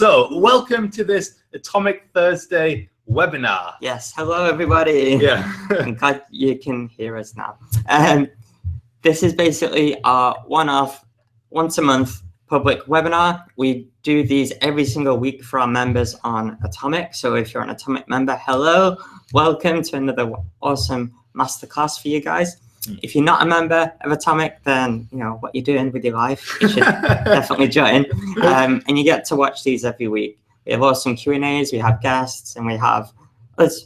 So, welcome to this Atomic Thursday webinar. Yes, hello everybody. Yeah. I'm glad you can hear us now. This is basically our one-off, once a month public webinar. We do these every single week for our members on Atomic. So if you're an Atomic member, hello, welcome to another awesome masterclass for you guys. If you're not a member of Atomic, then you know what you're doing with your life. You should definitely join. And you get to watch these every week. We have awesome Q&As, we have guests, and we have us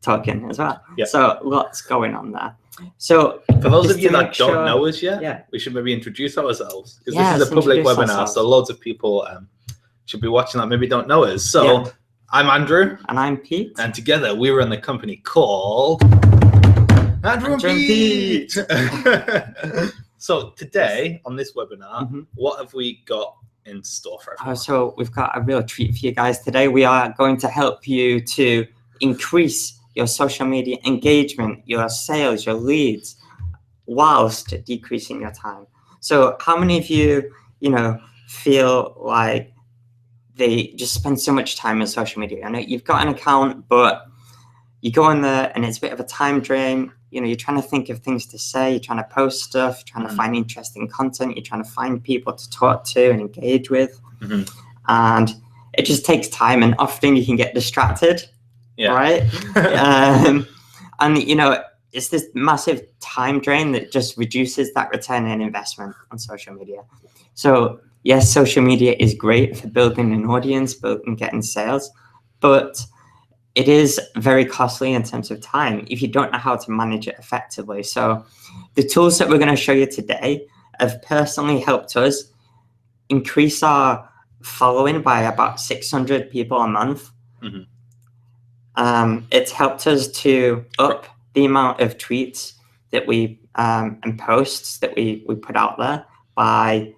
talking as well. Yeah. So lots going on there. So for those of you that don't know us yet, we should maybe introduce ourselves, because this is a public webinar, so loads of people should be watching that maybe don't know us. So I'm Andrew. And I'm Pete. And together we run the company called Andrew and Pete. So today on this webinar, what have we got in store for everyone? So we've got a real treat for you guys today. We are going to help you to increase your social media engagement, your sales, your leads, whilst decreasing your time. So how many of you, feel like they just spend so much time on social media? I know you've got an account, but you go on there and it's a bit of a time drain. You're trying to think of things to say, you're trying to post stuff, trying to find interesting content, you're trying to find people to talk to and engage with. And it just takes time, and often you can get distracted, right? And, it's this massive time drain that just reduces that return on investment on social media. So yes, social media is great for building an audience, getting sales, but it is very costly in terms of time if you don't know how to manage it effectively. So the tools that we're going to show you today have personally helped us increase our following by about 600 people a month. It's helped us to up the amount of tweets that we and posts that we put out there by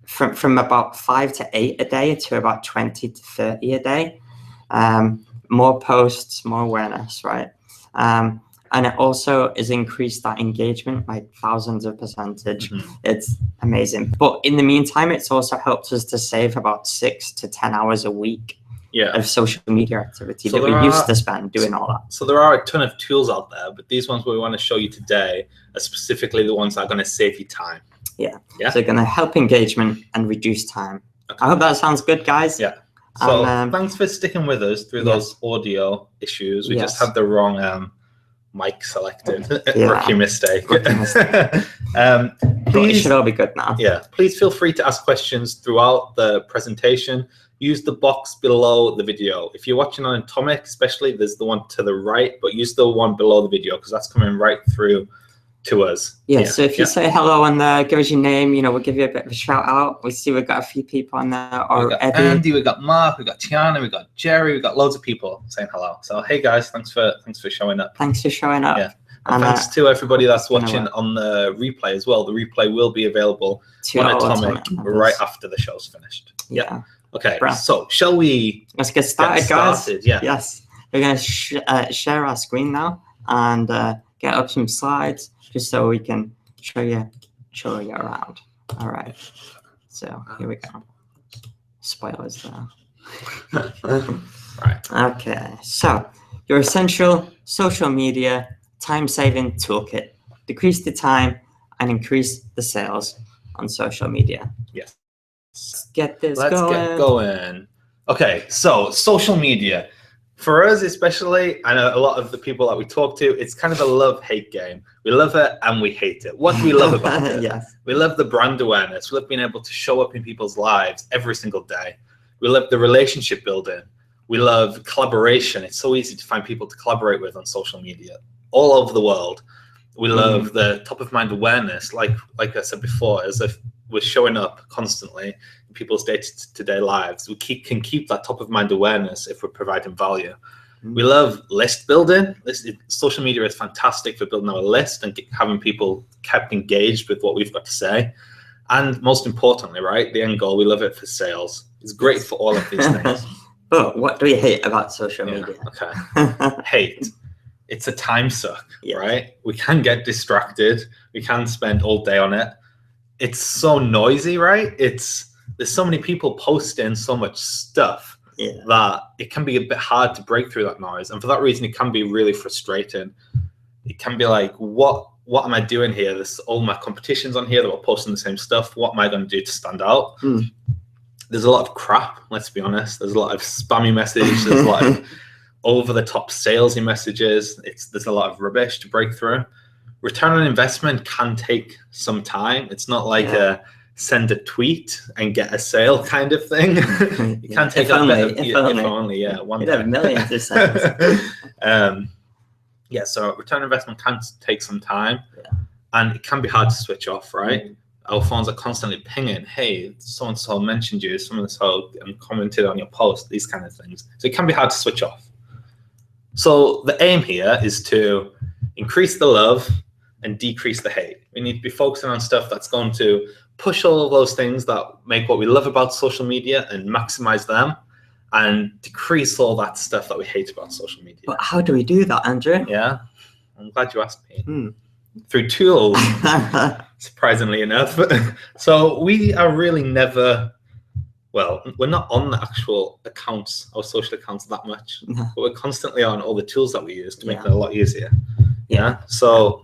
from about 5 to 8 a day to about 20 to 30 a day. More posts, more awareness, right? And it also has increased that engagement by thousands of percentage. It's amazing. But in the meantime, it's also helped us to save about 6 to 10 hours a week of social media activity that we used to spend doing all that. So there are a ton of tools out there, but these ones we want to show you today are specifically the ones that are going to save you time. So they're going to help engagement and reduce time. I hope that sounds good, guys. So thanks for sticking with us through those audio issues. We just had the wrong mic selected. Rookie mistake. Please, it should all be good now. Please feel free to ask questions throughout the presentation. Use the box below the video. If you're watching on Atomic, especially, there's the one to the right, but use the one below the video because that's coming right through to us. So if you say hello on there, give us your name, we'll give you a bit of a shout out. We see we've got a few people on there. We've got Andy, we've got Mark, we've got Tiana, we've got Jerry, we've got loads of people saying hello. So hey guys, thanks for showing up. Thanks for showing up. And thanks to everybody that's watching on the replay as well. The replay will be available on Atomic right after the show's finished. Okay, so shall we let's get started, guys? Yes. We're going to share our screen now and get up some slides just so we can show you around. All right. So here we go. Spoilers there. Right. Okay. So your essential social media time-saving toolkit. Decrease the time and increase the sales on social media. Yes. Let's get get going. Okay, so social media. For us especially, I know a lot of the people that we talk to, it's kind of a love-hate game. We love it and we hate it. What do we love about it? We love the brand awareness. We love being able to show up in people's lives every single day. We love the relationship building. We love collaboration. It's so easy to find people to collaborate with on social media all over the world. We love the top-of-mind awareness, like I said before, as if we're showing up constantly in people's day-to-day lives. We can keep that top-of-mind awareness if we're providing value. We love list building. Social media is fantastic for building our list and having people kept engaged with what we've got to say. And most importantly, right, the end goal, we love it for sales. It's great for all of these things. But what do we hate about social media? Okay. Hate. It's a time suck, right? We can get distracted. We can spend all day on it. It's so noisy, right? It's there's so many people posting so much stuff that it can be a bit hard to break through that noise. And for that reason, it can be really frustrating. It can be like, what am I doing here? There's all my competitions on here that are posting the same stuff. What am I going to do to stand out? There's a lot of crap, let's be honest. There's a lot of spammy messages. There's a lot of over-the-top salesy messages. There's a lot of rubbish to break through. Return on investment can take some time. It's not like a send a tweet and get a sale kind of thing. It can take a bit of, if only, one day. Millions of sales. So return on investment can take some time, and it can be hard to switch off, right? Our phones are constantly pinging, hey, so-and-so mentioned you, so-and-so commented on your post, these kind of things. So it can be hard to switch off. So the aim here is to increase the love and decrease the hate. We need to be focusing on stuff that's going to push all of those things that make what we love about social media and maximize them, and decrease all that stuff that we hate about social media. But how do we do that, Andrew? Yeah, I'm glad you asked me. Through tools, surprisingly enough. So we are really never, well, we're not on the actual accounts, our social accounts that much, but we're constantly on all the tools that we use to make it a lot easier. So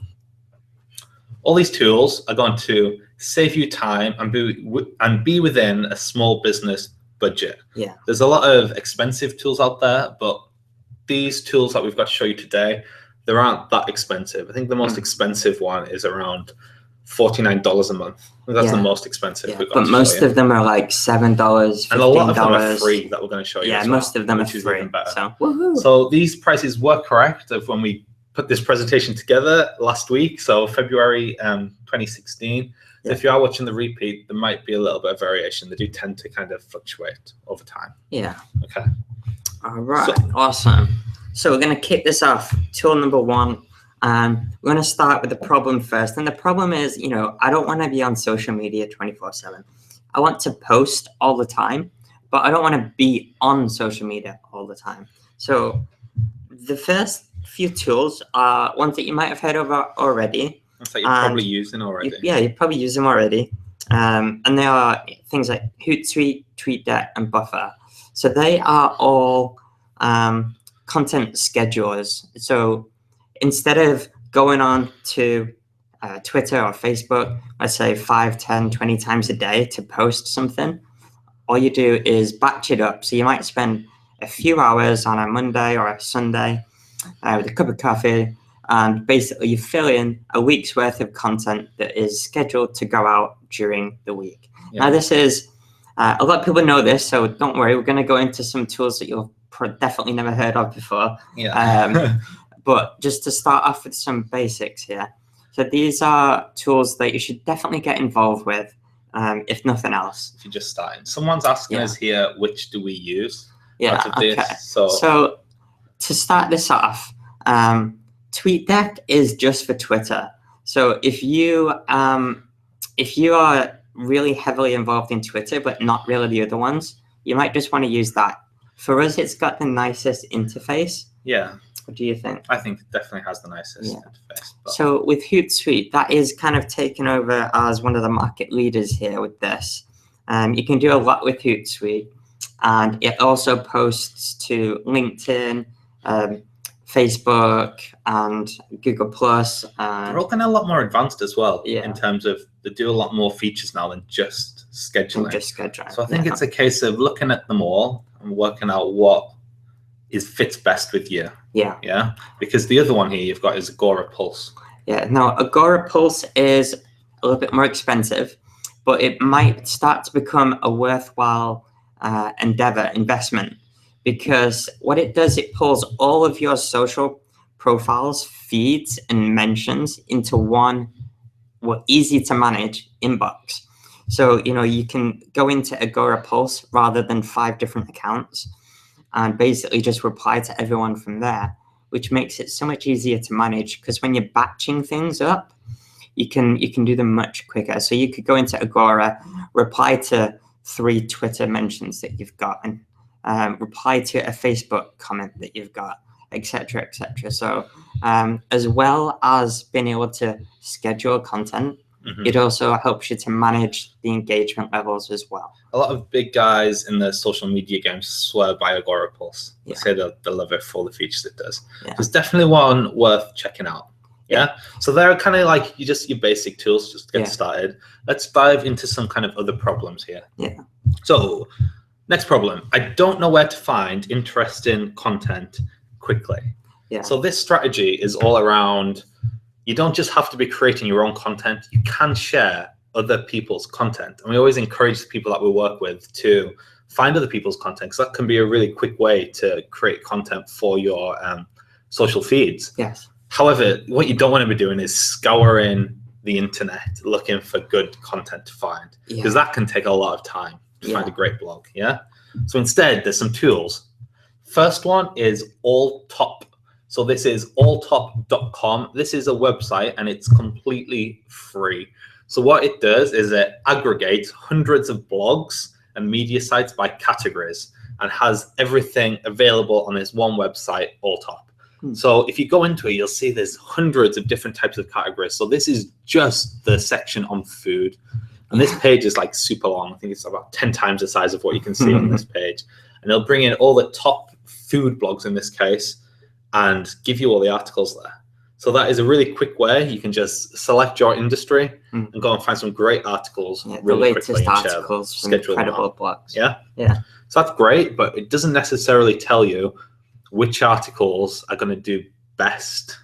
all these tools are going to save you time and be within a small business budget. There's a lot of expensive tools out there, but these tools that we've got to show you today, they aren't that expensive. I think the most expensive one is around $49 a month. That's the most expensive we've got. But most of them are like $7, $15. And a lot of them are free that we're going to show you. Yeah, most of them are free. So these prices were correct of when we put this presentation together last week, so February 2016. So if you are watching the repeat, there might be a little bit of variation. They do tend to kind of fluctuate over time. Okay. All right. Awesome. So we're going to kick this off. Tool number one. We're going to start with the problem first. And the problem is, I don't want to be on social media 24/7. I want to post all the time, but I don't want to be on social media all the time. So the first few tools are ones that you might have heard of already. That you're probably using already. You probably use them already. And they are things like Hootsuite, TweetDeck, and Buffer. So they are all content schedulers. So instead of going on to Twitter or Facebook, let's say 5, 10, 20 times a day to post something, all you do is batch it up. So you might spend a few hours on a Monday or a Sunday with a cup of coffee, and basically you fill in a week's worth of content that is scheduled to go out during the week. Now this is, a lot of people know this, so don't worry, we're going to go into some tools that you'll definitely never heard of before. But just to start off with some basics here. So these are tools that you should definitely get involved with, if nothing else. If you're just starting. Someone's asking us here, which do we use? Okay. So to start this off, TweetDeck is just for Twitter. So if you are really heavily involved in Twitter, but not really the other ones, you might just want to use that. For us, it's got the nicest interface. What do you think? I think it definitely has the nicest interface. But... So with Hootsuite, that is kind of taken over as one of the market leaders here with this. You can do a lot with Hootsuite, and it also posts to LinkedIn, Facebook, and Google Plus. They're all kind of a lot more advanced as well in terms of they do a lot more features now than just scheduling. So I think it's a case of looking at them all and working out what fits best with you. Because the other one here you've got is Agora Pulse. Now Agora Pulse is a little bit more expensive, but it might start to become a worthwhile investment, because what it does, it pulls all of your social profiles, feeds, and mentions into one easy to manage inbox. So you can go into Agora Pulse rather than 5 different accounts, and basically just reply to everyone from there, which makes it so much easier to manage, because when you're batching things up, you can do them much quicker. So you could go into Agora, reply to 3 Twitter mentions that you've got, and reply to a Facebook comment that you've got, etc., etc. So as well as being able to schedule content, Mhm. It also helps you to manage the engagement levels as well. A lot of big guys in the social media games swear by Agorapulse. They Yeah. say that they love it for all the features it does. Yeah. So it's definitely one worth checking out. Yeah. So they're kind of like your basic tools just to get started. Let's dive into some kind of other problems here. Yeah. So next problem, I don't know where to find interesting content quickly. Yeah. So this strategy is all around, you don't just have to be creating your own content. You can share other people's content. And we always encourage the people that we work with to find other people's content, because that can be a really quick way to create content for your social feeds. Yes. However, what you don't want to be doing is scouring the internet looking for good content to find, because that can take a lot of time to find a great blog. Yeah. So instead, there's some tools. First one is AllTop. So this is alltop.com. This is a website and it's completely free. So what it does is it aggregates hundreds of blogs and media sites by categories and has everything available on this one website, AllTop. So if you go into it, you'll see there's hundreds of different types of categories. So this is just the section on food. And this page is like super long. I think it's about 10 times the size of what you can see on this page. And they'll bring in all the top food blogs in this case and give you all the articles there. So that is a really quick way. You can just select your industry and go and find some great articles really quickly and share them. Schedule incredible blogs. Yeah? Yeah. So that's great, but it doesn't necessarily tell you which articles are going to do best.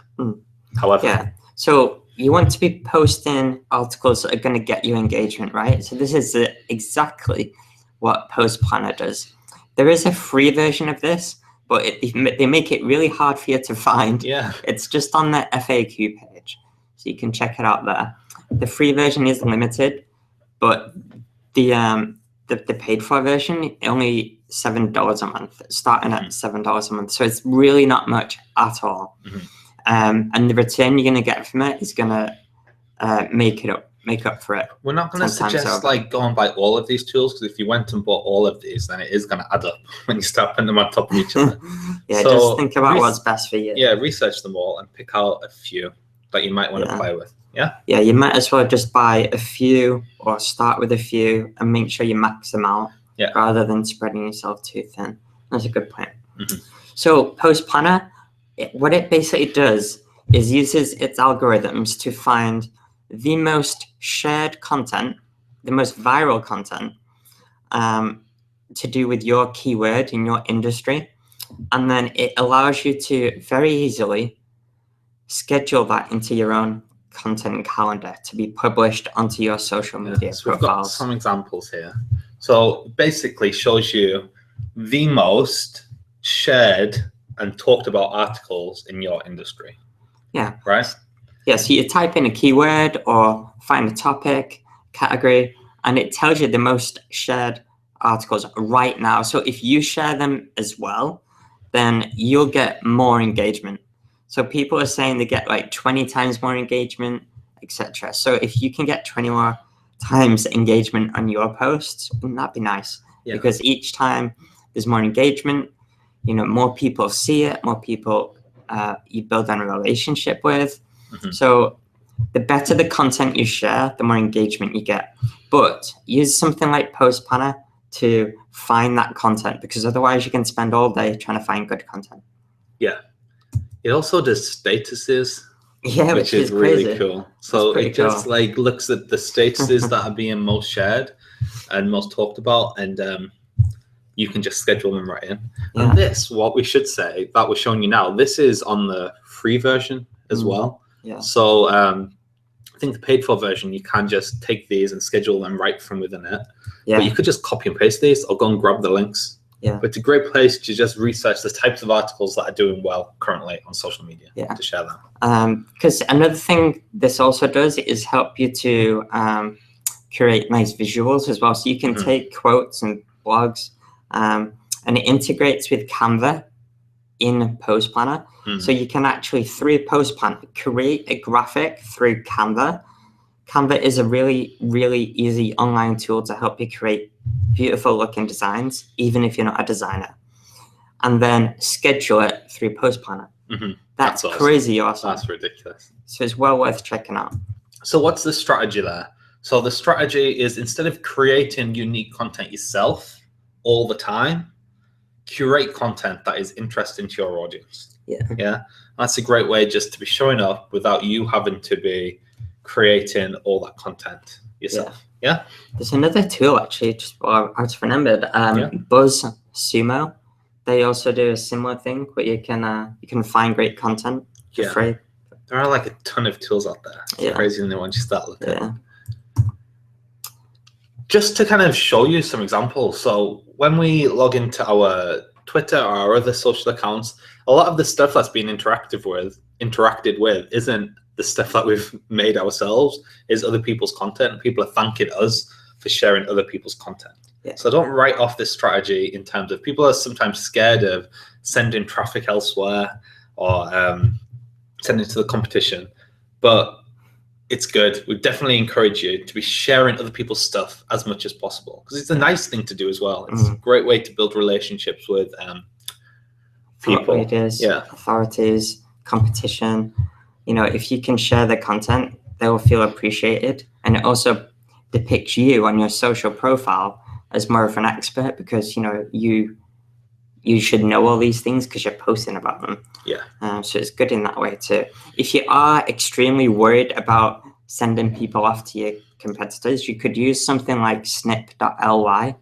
However. Yeah. So you want to be posting articles that are going to get you engagement, right? So this is exactly what Post Planner does. There is a free version of this, but they make it really hard for you to find. Yeah. It's just on the FAQ page, so you can check it out there. The free version is limited, but the paid for version only $7 a month, starting at $7 a month. So it's really not much at all. And the return you're going to get from it is going to make up for it. We're not going to suggest like go and buy all of these tools, because if you went and bought all of these, then it is going to add up when you start putting them on top of each other. Yeah, so just think about what's best for you. Yeah, research them all and pick out a few that you might want to play with. Yeah. Yeah, you might as well just buy a few or start with a few and make sure you max them out rather than spreading yourself too thin. That's a good point. So Post Planner, what it basically does is uses its algorithms to find the most shared content, the most viral content to do with your keyword in your industry. And then it allows you to very easily schedule that into your own content calendar to be published onto your social media so we've got profiles. some examples here. So basically shows you the most shared and talked about articles in your industry. Yeah. Right? Yeah, so you type in a keyword or find a topic, category, and it tells you the most shared articles right now. So if you share them as well, then you'll get more engagement. So people are saying they get like 20 times more engagement, etc. So if you can get 20 more times engagement on your posts, wouldn't that be nice? Yeah. Because each time there's more engagement, more people see it, more people you build on a relationship with. So the better the content you share, the more engagement you get. But use something like Post Planner to find that content, because otherwise you can spend all day trying to find good content. Yeah. It also does statuses, which is really cool. So it just like looks at the statuses that are being most shared and most talked about, and you can just schedule them right in. And this, what we should say that we're showing you now, this is on the free version as well. Yeah. So I think the paid for version, you can just take these and schedule them right from within it. Yeah. But you could just copy and paste these or go and grab the links. Yeah. But it's a great place to just research the types of articles that are doing well currently on social media to share them. Because another thing this also does is help you to curate nice visuals as well. So you can take quotes and blogs, and it integrates with Canva in Post Planner. So you can actually, through Post Planner, create a graphic through Canva. Canva is a really, really easy online tool to help you create beautiful looking designs, even if you're not a designer. And then schedule it through Post Planner. That's awesome. Crazy awesome. That's ridiculous. So it's well worth checking out. So what's the strategy there? So the strategy is, instead of creating unique content yourself all the time, curate content that is interesting to your audience. Yeah. That's a great way just to be showing up without you having to be creating all that content yourself. Yeah. There's another tool actually, I just remembered. Buzz Sumo. They also do a similar thing where you can find great content for free. There are like a ton of tools out there. It's crazy once you start looking. Yeah. Just to kind of show you some examples. So when we log into our Twitter or our other social accounts, a lot of the stuff that's been interacted with isn't the stuff that we've made ourselves, is other people's content. People are thanking us for sharing other people's content. So don't write off this strategy in terms of, people are sometimes scared of sending traffic elsewhere or sending it to the competition, but it's good. We definitely encourage you to be sharing other people's stuff as much as possible, because it's a nice thing to do as well. It's a great way to build relationships with people, leaders, authorities, competition. If you can share the content, they will feel appreciated, and it also depicts you on your social profile as more of an expert, because you should know all these things because you're posting about them. So it's good in that way too. If you are extremely worried about sending people off to your competitors, you could use something like snip.ly,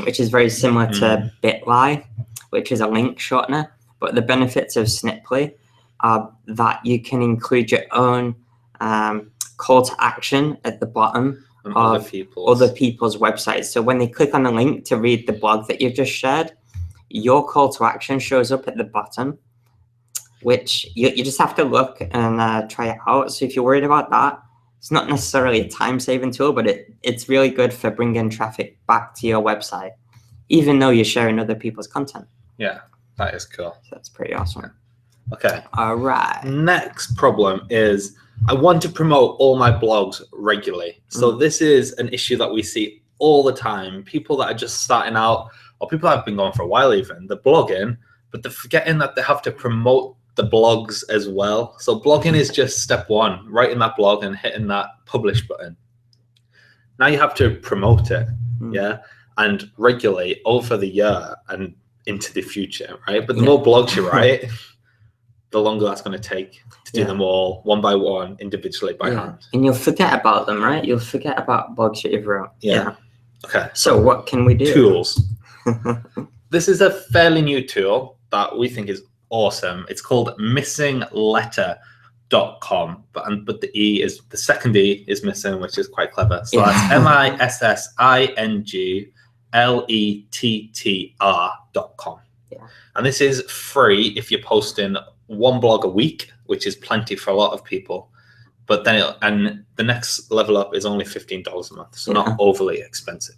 which is very similar to bitly, which is a link shortener. But the benefits of Sniply are that you can include your own call to action at the bottom of other people's websites. So when they click on a link to read the blog that you've just shared, your call to action shows up at the bottom, which you just have to look and try it out. So if you're worried about that, it's not necessarily a time-saving tool, but it's really good for bringing traffic back to your website, even though you're sharing other people's content. Yeah, that is cool. So that's pretty awesome. Okay. All right. Next problem is, I want to promote all my blogs regularly. So this is an issue that we see all the time. People that are just starting out, or people that have been going for a while even, they're blogging, but they're forgetting that they have to promote the blogs as well. So blogging is just step one, writing that blog and hitting that publish button. Now you have to promote it, and regularly over the year and into the future, right? But the more blogs you write, the longer that's going to take to do them all one by one, individually by hand. And you'll forget about them, right? You'll forget about blogs that you've wrote. Okay. So what can we do? Tools. This is a fairly new tool that we think is awesome. It's called missingletter.com, but the second E is missing, which is quite clever. So that's missinglettr.com. And this is free if you're posting one blog a week, which is plenty for a lot of people. But then and the next level up is only $15 a month, so not overly expensive.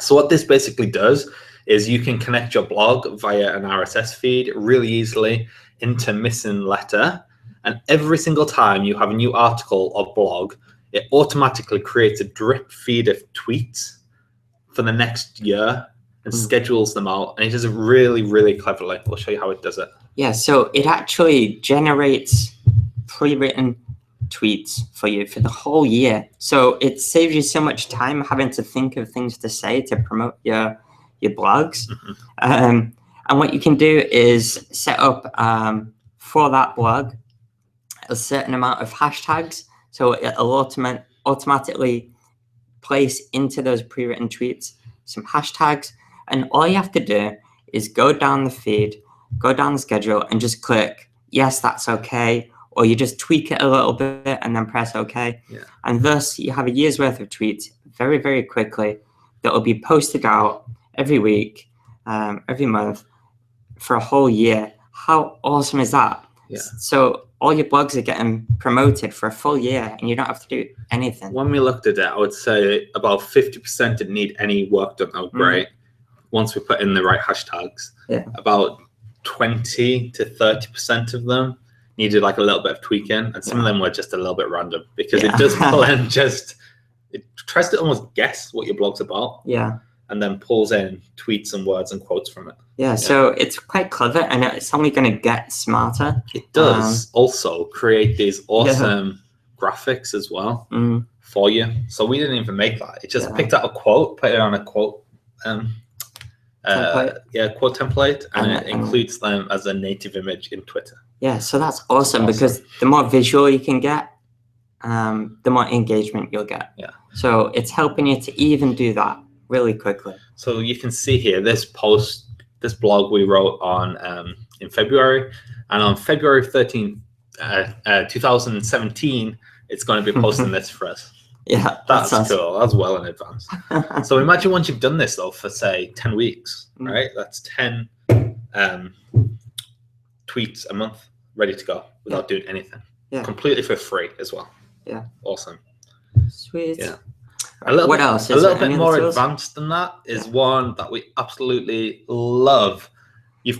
So what this basically does is you can connect your blog via an RSS feed really easily into Missing Letter, and every single time you have a new article or blog, it automatically creates a drip feed of tweets for the next year and schedules them out, and it does it really, really cleverly. We'll show you how it does it. So it actually generates pre-written tweets for you for the whole year. So it saves you so much time having to think of things to say to promote your blogs. And what you can do is set up for that blog a certain amount of hashtags. So it'll automatically place into those pre-written tweets some hashtags. And all you have to do is go down the feed, go down the schedule, and just click, yes, that's okay. Or you just tweak it a little bit and then press okay. And thus you have a year's worth of tweets very, very quickly that will be posted out every week, every month for a whole year. How awesome is that? So all your blogs are getting promoted for a full year and you don't have to do anything. When we looked at it, I would say about 50% didn't need any work done. That was great. Once we put in the right hashtags, about 20 to 30% of them needed like a little bit of tweaking, and some of them were just a little bit random, because it does pull in it tries to almost guess what your blog's about. And then pulls in tweets and words and quotes from it. So it's quite clever, and it's only going to get smarter. It does also create these awesome graphics as well for you. So we didn't even make that. It just picked out a quote, put it on a quote quote template, and it includes them as a native image in Twitter. Yeah, so that's awesome because the more visual you can get, the more engagement you'll get. Yeah. So it's helping you to even do that really quickly. So you can see here this blog we wrote on in February, and on February 13th, 2017, it's going to be posting this for us. Yeah, that's cool. That's well in advance. So imagine once you've done this though for say 10 weeks, right? That's 10 tweets a month ready to go without doing anything. Yeah. Completely for free as well. Yeah. Awesome. Sweet. Yeah. What else? A little bit more advanced than that is one that we absolutely love.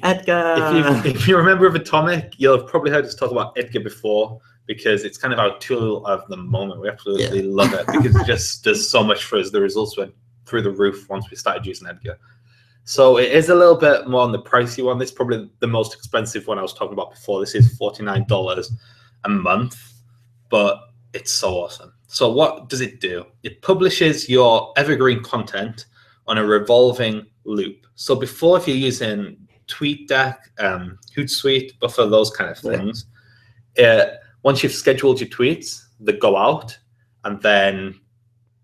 Edgar. If you remember Atomic, you'll have probably heard us talk about Edgar before, because it's kind of our tool of the moment. We absolutely love it because it just does so much for us. The results went through the roof once we started using Edgar. So it is a little bit more on the pricey one. This is probably the most expensive one I was talking about before. This is $49 a month, but it's so awesome. So what does it do? It publishes your evergreen content on a revolving loop. So before, if you're using TweetDeck, Hootsuite, Buffer, those kind of things, once you've scheduled your tweets, they go out and then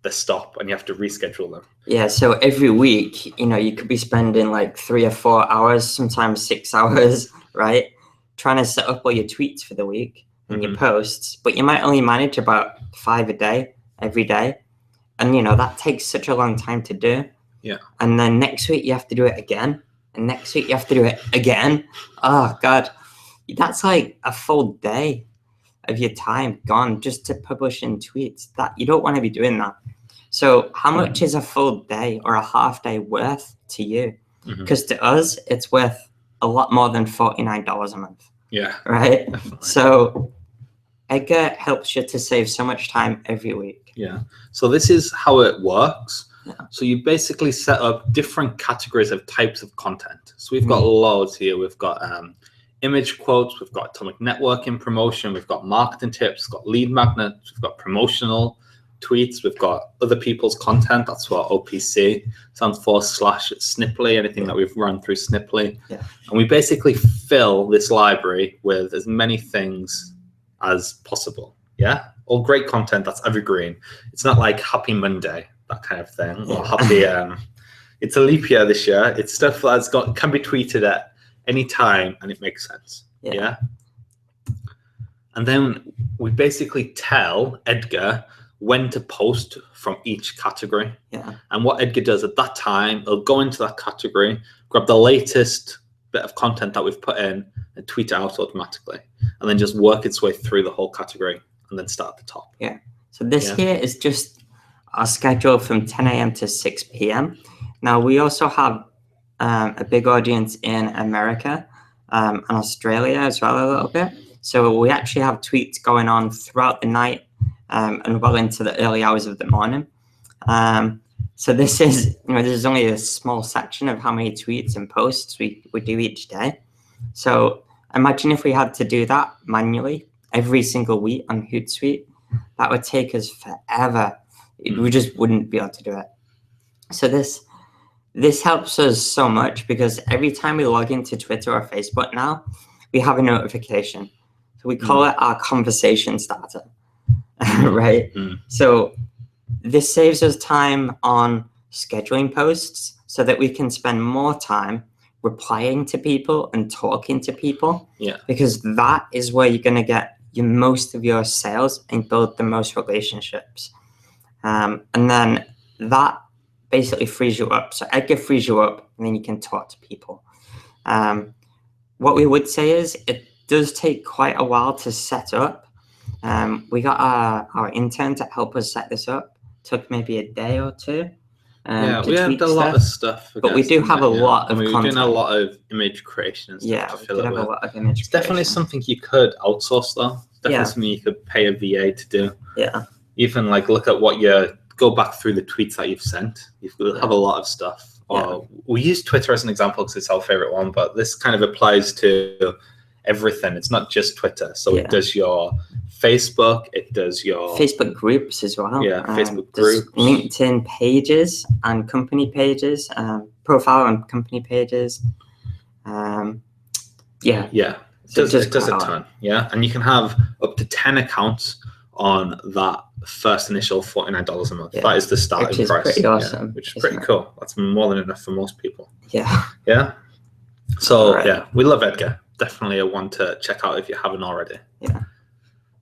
they stop and you have to reschedule them. Yeah, so every week, you could be spending like 3 or 4 hours, sometimes 6 hours, right? Trying to set up all your tweets for the week and your posts, but you might only manage about 5 a day, every day. And, that takes such a long time to do. Yeah. And then next week you have to do it again. And next week you have to do it again. Oh, God. That's like a full day of your time gone just to publish in tweets. That you don't want to be doing that. So how much is a full day or a half day worth to you? Because to us, it's worth a lot more than $49 a month. Yeah. Right? Definitely. So Edgar helps you to save so much time every week. Yeah. So this is how it works. Yeah. So you basically set up different categories of types of content. So we've got loads here. We've got image quotes, we've got atomic networking promotion, we've got marketing tips, we've got lead magnets, we've got promotional tweets, we've got other people's content. That's what OPC stands for, /Snipply, anything that we've run through Snipply. Yeah. And we basically fill this library with as many things as possible. Yeah. All great content that's evergreen. It's not like Happy Monday, that kind of thing, or happy it's a leap year this year. It's stuff that's can be tweeted at any time and it makes sense. Yeah. And then we basically tell Edgar when to post from each category. Yeah. And what Edgar does at that time, it'll go into that category, grab the latest bit of content that we've put in and tweet it out automatically, and then just work its way through the whole category and then start at the top. Yeah. So this here is just our schedule from 10 a.m. to 6 p.m. Now we also have a big audience in America and Australia as well a little bit. So we actually have tweets going on throughout the night and well into the early hours of the morning. So this is, this is only a small section of how many tweets and posts we do each day. So imagine if we had to do that manually every single week on Hootsuite. That would take us forever. We just wouldn't be able to do it. So this helps us so much because every time we log into Twitter or Facebook now, we have a notification. So we call it our conversation starter, right? So this saves us time on scheduling posts so that we can spend more time replying to people and talking to people. Yeah. Because that is where you're going to get most of your sales and build the most relationships. And then that basically frees you up. So Edgar frees you up and then you can talk to people. What we would say is it does take quite a while to set up. We got our intern to help us set this up. Took maybe a day or two. We have a lot of stuff. But we do have a lot of content. We're doing a lot of image creation and stuff to fill it with. A lot of image It's definitely something you could outsource though. Definitely something you could pay a VA to do. Yeah. Even like look at what go back through the tweets that you've sent. You have a lot of stuff. We use Twitter as an example because it's our favorite one, but this kind of applies to everything. It's not just Twitter. So it does your Facebook. It does your Facebook groups as well. Yeah, Facebook there's groups. LinkedIn pages and company pages, profile and company pages. Yeah. It does a ton. Yeah, and you can have up to 10 accounts on that first initial $49 a month. Yeah. That is the starting price. Pretty awesome. Which is pretty cool. That's more than enough for most people. Yeah. Yeah. So Right. yeah, we love Edgar. Definitely a one to check out if you haven't already. Yeah.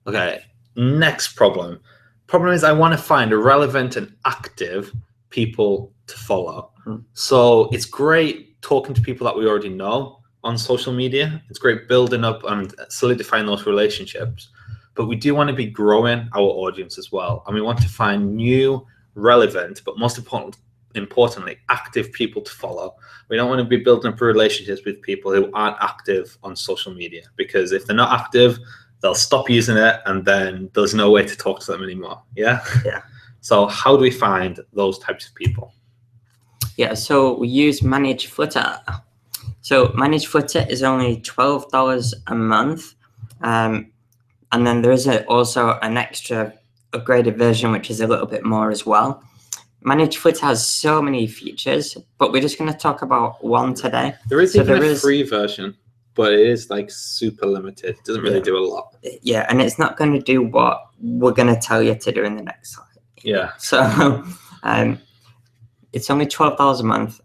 Okay. Next problem. Problem is I want to find relevant and active people to follow. So it's great talking to people that we already know on social media. It's great building up and solidifying those relationships. But we do want to be growing our audience as well. And we want to find new, relevant, but most importantly, active people to follow. We don't want to be building up relationships with people who aren't active on social media, because if they're not active, they'll stop using it and then there's no way to talk to them anymore. Yeah. So how do we find those types of people? Yeah, so we use Manage Footer. So Manage Footer is only $12 a month. And then there is also an extra upgraded version, which is a little bit more as well. Manage Footer has so many features, but we're just going to talk about one today. There is even a free version, but it is like super limited. It doesn't really do a lot. Yeah, and it's not going to do what we're going to tell you to do in the next slide. Yeah. So it's only $12 a month.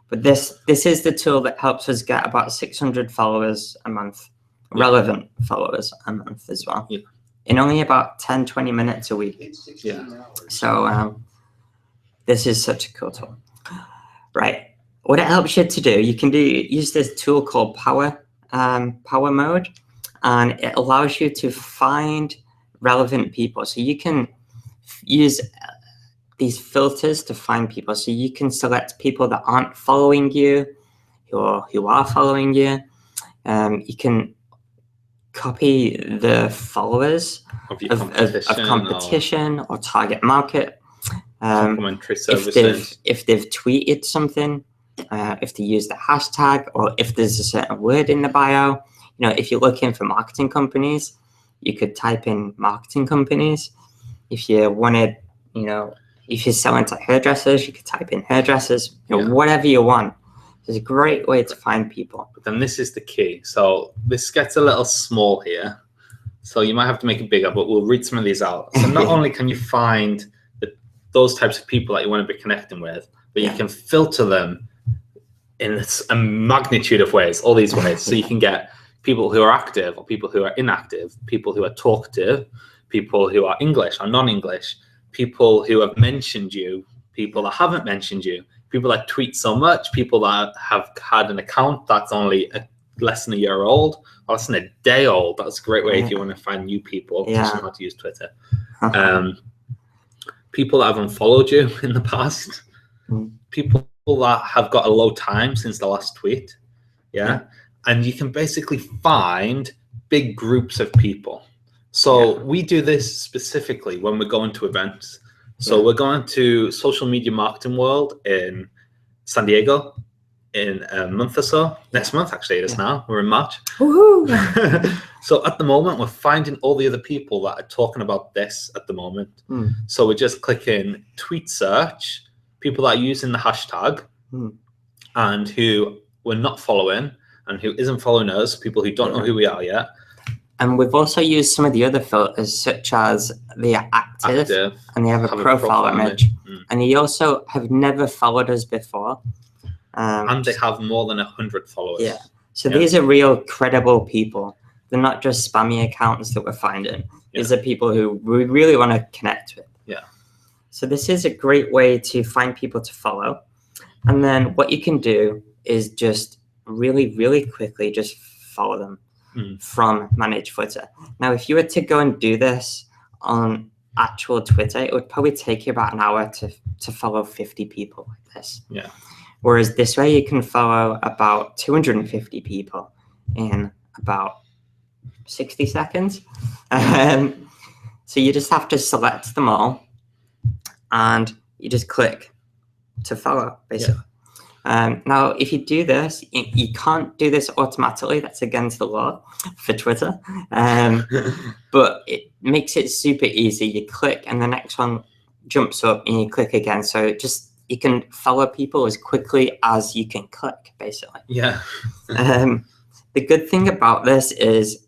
But this is the tool that helps us get about 600 followers a month, relevant followers a month as well, in only about 10, 20 minutes a week. Yeah. So this is such a cool tool. Right. What it helps you to do, you can use this tool called Power Mode, and it allows you to find relevant people. So you can use these filters to find people. So you can select people that aren't following you, or who are following you. You can copy the followers of competition or target market. Complimentary services. If they've tweeted something, if they use the hashtag, or if there's a certain word in the bio. You know, if you're looking for marketing companies, you could type in marketing companies. If you wanted, you know, if you're selling to hairdressers, you could type in hairdressers, you know, whatever you want. It's a great way to find people. But then this is the key. So this gets a little small here. So you might have to make it bigger, but we'll read some of these out. So not only can you find those types of people that you want to be connecting with, but you can filter them in a magnitude of ways, all these ways. So you can get people who are active or people who are inactive, people who are talkative, people who are English or non-English, people who have mentioned you, people that haven't mentioned you, people that tweet so much, people that have had an account that's only less than a year old, or less than a day old. That's a great way if you want to find new people teaching them how to use Twitter. People that have unfollowed you in the past, people that have got a low time since the last tweet. And you can basically find big groups of people. So we do this specifically when we're going to events. So we're going to Social Media Marketing World in San Diego in a month or so. Next month, actually, it is now. We're in March. So at the moment, we're finding all the other people that are talking about this at the moment. So we're just clicking tweet search, people that are using the hashtag and who we're not following and who isn't following us, people who don't know who we are yet. And we've also used some of the other filters, such as they are active and they have a profile image. And they also have never followed us before. And they have more than 100 followers. So these are real credible people. They're not just spammy accounts that we're finding. These are people who we really want to connect with. So this is a great way to find people to follow. And then what you can do is just really, really quickly just follow them from Manage Footer. Now, if you were to go and do this on actual Twitter, it would probably take you about an hour to follow 50 people like this. Whereas this way, you can follow about 250 people in about 60 seconds. So you just have to select them all, and you just click to follow, basically. Now, if you do this, you can't do this automatically. That's against the law for Twitter. But it makes it super easy. You click and the next one jumps up and you click again. So you can follow people as quickly as you can click, basically. Yeah. The good thing about this is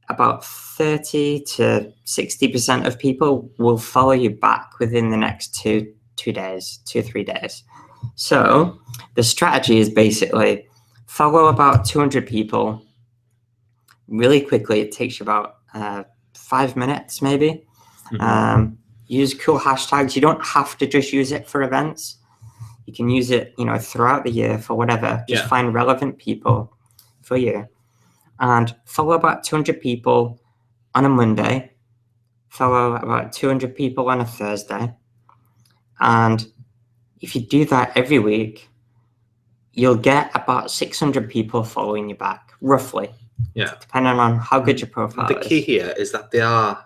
about 30 to 60% of people will follow you back within the next 2 days, 2-3 days. So the strategy is basically follow about 200 people really quickly. It takes you about 5 minutes, maybe. Mm-hmm. Use cool hashtags. You don't have to just use it for events. You can use it, throughout the year for whatever. Just find relevant people for you. And follow about 200 people on a Monday. Follow about 200 people on a Thursday. And if you do that every week, you'll get about 600 people following you back, roughly. Yeah. Depending on how good your profile is. The key here is that they are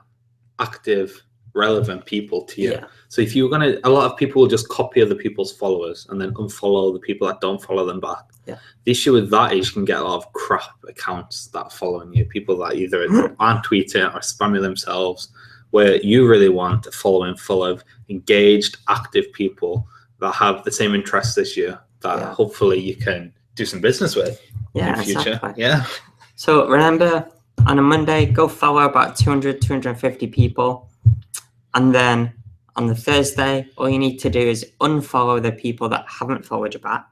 active, relevant people to you. Yeah. So if you're a lot of people will just copy other people's followers and then unfollow the people that don't follow them back. Yeah. The issue with that is you can get a lot of crap accounts that are following you, people that either aren't tweeting or spamming themselves, where you really want a following full of engaged, active people that have the same interests as you, that hopefully you can do some business with in the future. Exactly. Yeah. So remember, on a Monday, go follow about 200, 250 people. And then on the Thursday, all you need to do is unfollow the people that haven't followed you back,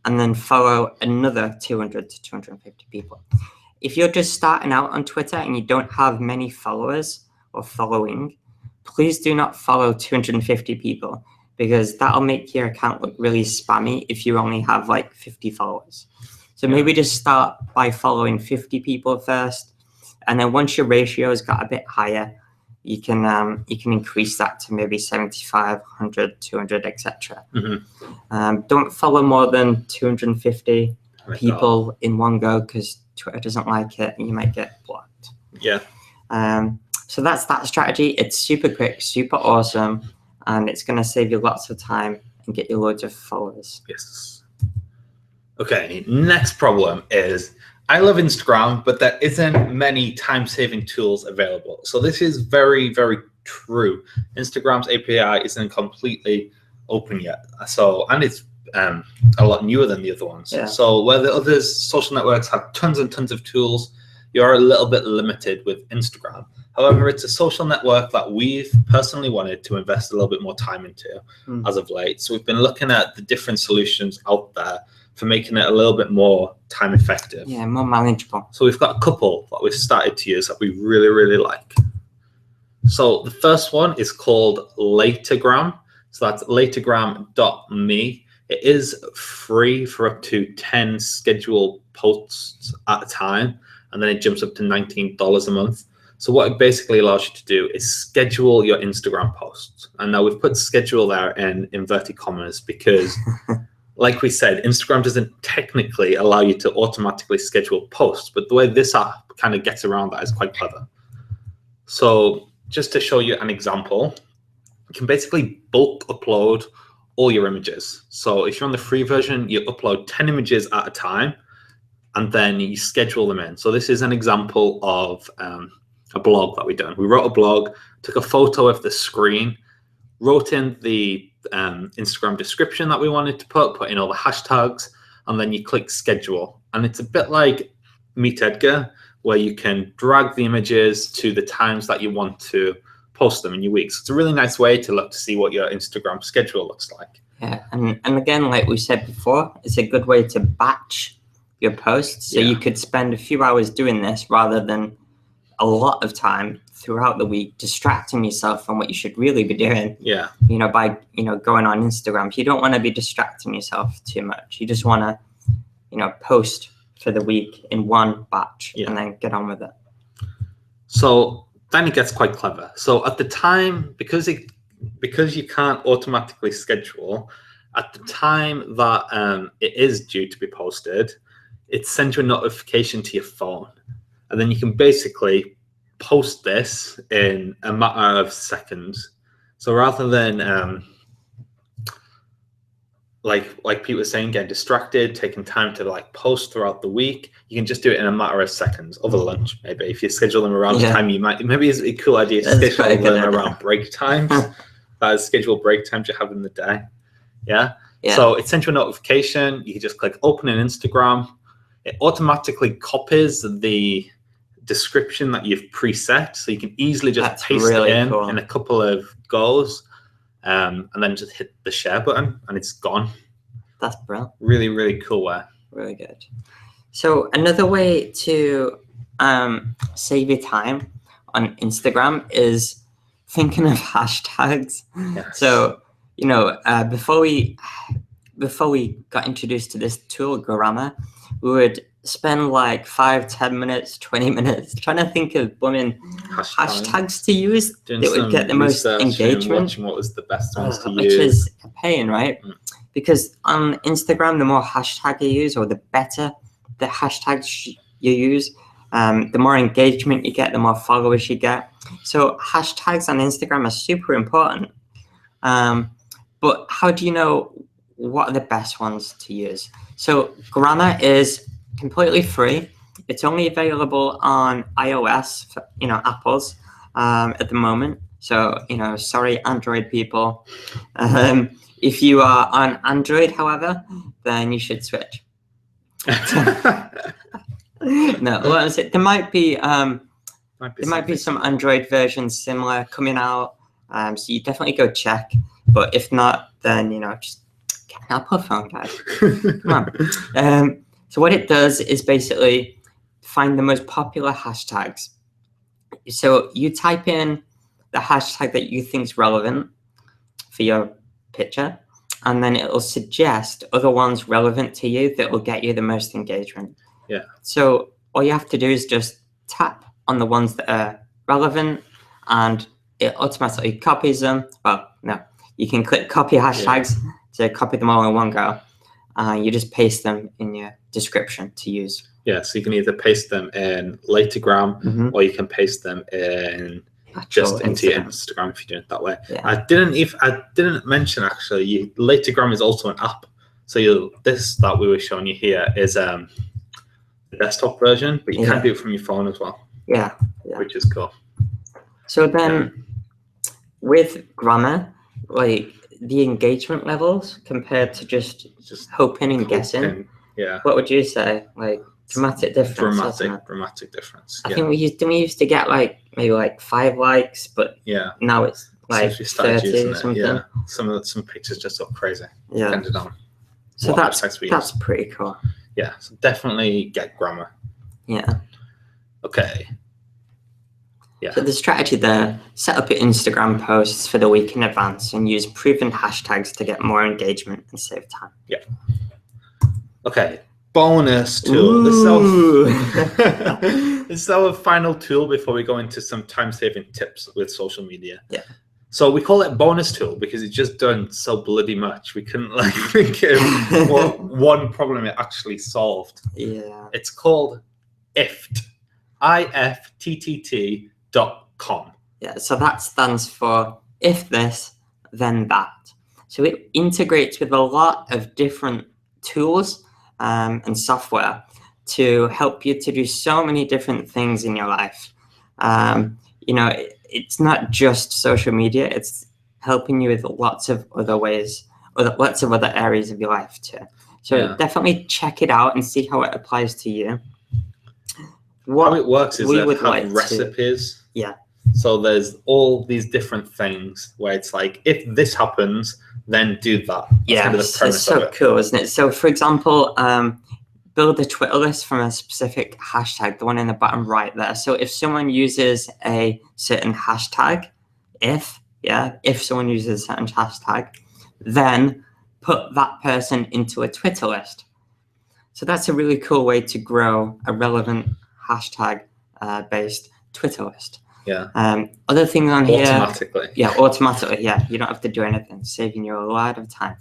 and then follow another 200 to 250 people. If you're just starting out on Twitter and you don't have many followers or following, please do not follow 250 people, because that'll make your account look really spammy if you only have like 50 followers. So maybe just start by following 50 people first, and then once your ratio has got a bit higher, you can increase that to maybe 75, 100, 200, etc. Mm-hmm. Don't follow more than 250 people in one go, because Twitter doesn't like it and you might get blocked. Yeah. So that's that strategy. It's super quick, super awesome, and it's going to save you lots of time and get you loads of followers. Yes. Okay, next problem is I love Instagram, but there isn't many time-saving tools available. So this is very, very true. Instagram's API isn't completely open yet. And it's a lot newer than the other ones. Yeah. So where the other social networks have tons and tons of tools, you're a little bit limited with Instagram. However, it's a social network that we've personally wanted to invest a little bit more time into as of late. So we've been looking at the different solutions out there for making it a little bit more time effective. Yeah, more manageable. So we've got a couple that we've started to use that we really, really like. So the first one is called Latergram. So that's latergram.me. It is free for up to 10 scheduled posts at a time, and then it jumps up to $19 a month. So what it basically allows you to do is schedule your Instagram posts. And now we've put schedule there in inverted commas because like we said, Instagram doesn't technically allow you to automatically schedule posts, but the way this app kind of gets around that is quite clever. So just to show you an example, you can basically bulk upload all your images. So if you're on the free version, you upload 10 images at a time, and then you schedule them in. So this is an example of a blog that we've done. We wrote a blog, took a photo of the screen, wrote in the Instagram description that we wanted to put in all the hashtags, and then you click schedule. And it's a bit like Meet Edgar, where you can drag the images to the times that you want to post them in your weeks. It's a really nice way to look to see what your Instagram schedule looks like. Yeah, and again, like we said before, it's a good way to batch your posts. So you could spend a few hours doing this rather than a lot of time throughout the week distracting yourself from what you should really be doing. Yeah. By going on Instagram. You don't want to be distracting yourself too much. You just want to, post for the week in one batch and then get on with it. So then it gets quite clever. So at the time, because you can't automatically schedule, at the time that it is due to be posted, it sends you a notification to your phone. And then you can basically post this in a matter of seconds. So rather than like Pete was saying, getting distracted, taking time to like post throughout the week, you can just do it in a matter of seconds over lunch. Maybe if you schedule them around time, maybe it's a cool idea to schedule them around break times. Schedule break times you have in the day. Yeah. So it sends you a notification. You can just click open in Instagram. It automatically copies the description that you've preset, so you can easily just paste it in a couple of goes. And then just hit the share button and it's gone. That's brilliant. Really, really cool way. Really good. So another way to save your time on Instagram is thinking of hashtags. Yes. So, before we got introduced to this tool, Grammar, we would spend like 5, 10 minutes, 20 minutes trying to think of blooming hashtags to use that would get the most engagement. Watching what was the best ones to use. Which is a pain, right? Because on Instagram, the more hashtag you use, or the better the hashtags you use, the more engagement you get, the more followers you get. So hashtags on Instagram are super important. But how do you know what are the best ones to use? So Grammar is completely free. It's only available on iOS, Apple's at the moment. So, sorry, Android people. If you are on Android, however, then you should switch. No, what is it? There might be some Android versions similar coming out. So you definitely go check. But if not, then just get an Apple phone, guys. Come on. So what it does is basically find the most popular hashtags. So you type in the hashtag that you think is relevant for your picture, and then it will suggest other ones relevant to you that will get you the most engagement. Yeah. So all you have to do is just tap on the ones that are relevant, and it automatically copies them. Well, no, you can click copy hashtags to copy them all in one go. You just paste them in your description to use. Yeah, so you can either paste them in Latergram or you can paste them in into your Instagram if you do it that way. Yeah. I didn't mention actually. Latergram is also an app. So this that we were showing you here is the desktop version, but you can do it from your phone as well. Yeah. Which is cool. So then, with Grammar, like the engagement levels compared to just hoping and guessing. Yeah. What would you say? Like dramatic difference. Dramatic difference. I think we used to get maybe 5 likes, but now it's like 30 or something. Yeah. Some pictures just look crazy. Yeah. Depending on so that's pretty cool. Yeah. So definitely get Grammar. Yeah. Okay. Yeah. So the strategy there: set up your Instagram posts for the week in advance and use proven hashtags to get more engagement and save time. Yeah. Okay. Bonus tool. This is our final tool before we go into some time-saving tips with social media. Yeah. So we call it bonus tool because it's just done so bloody much. We couldn't think of one problem it actually solved. Yeah. It's called IFTTT. IFTTT.com. Yeah, so that stands for if this, then that. So it integrates with a lot of different tools and software to help you to do so many different things in your life. It's not just social media, it's helping you with lots of other ways, or lots of other areas of your life too. So definitely check it out and see how it applies to you. How it works is they have recipes. Yeah. So there's all these different things where it's like, if this happens, then do that. Yeah, it's so cool, isn't it? So for example, build a Twitter list from a specific hashtag, the one in the bottom right there. So if someone uses a certain hashtag, if someone uses a certain hashtag, then put that person into a Twitter list. So that's a really cool way to grow a relevant hashtag based Twitter list. Yeah. Other things on here. Automatically. Yeah, automatically. Yeah, you don't have to do anything, saving you a lot of time.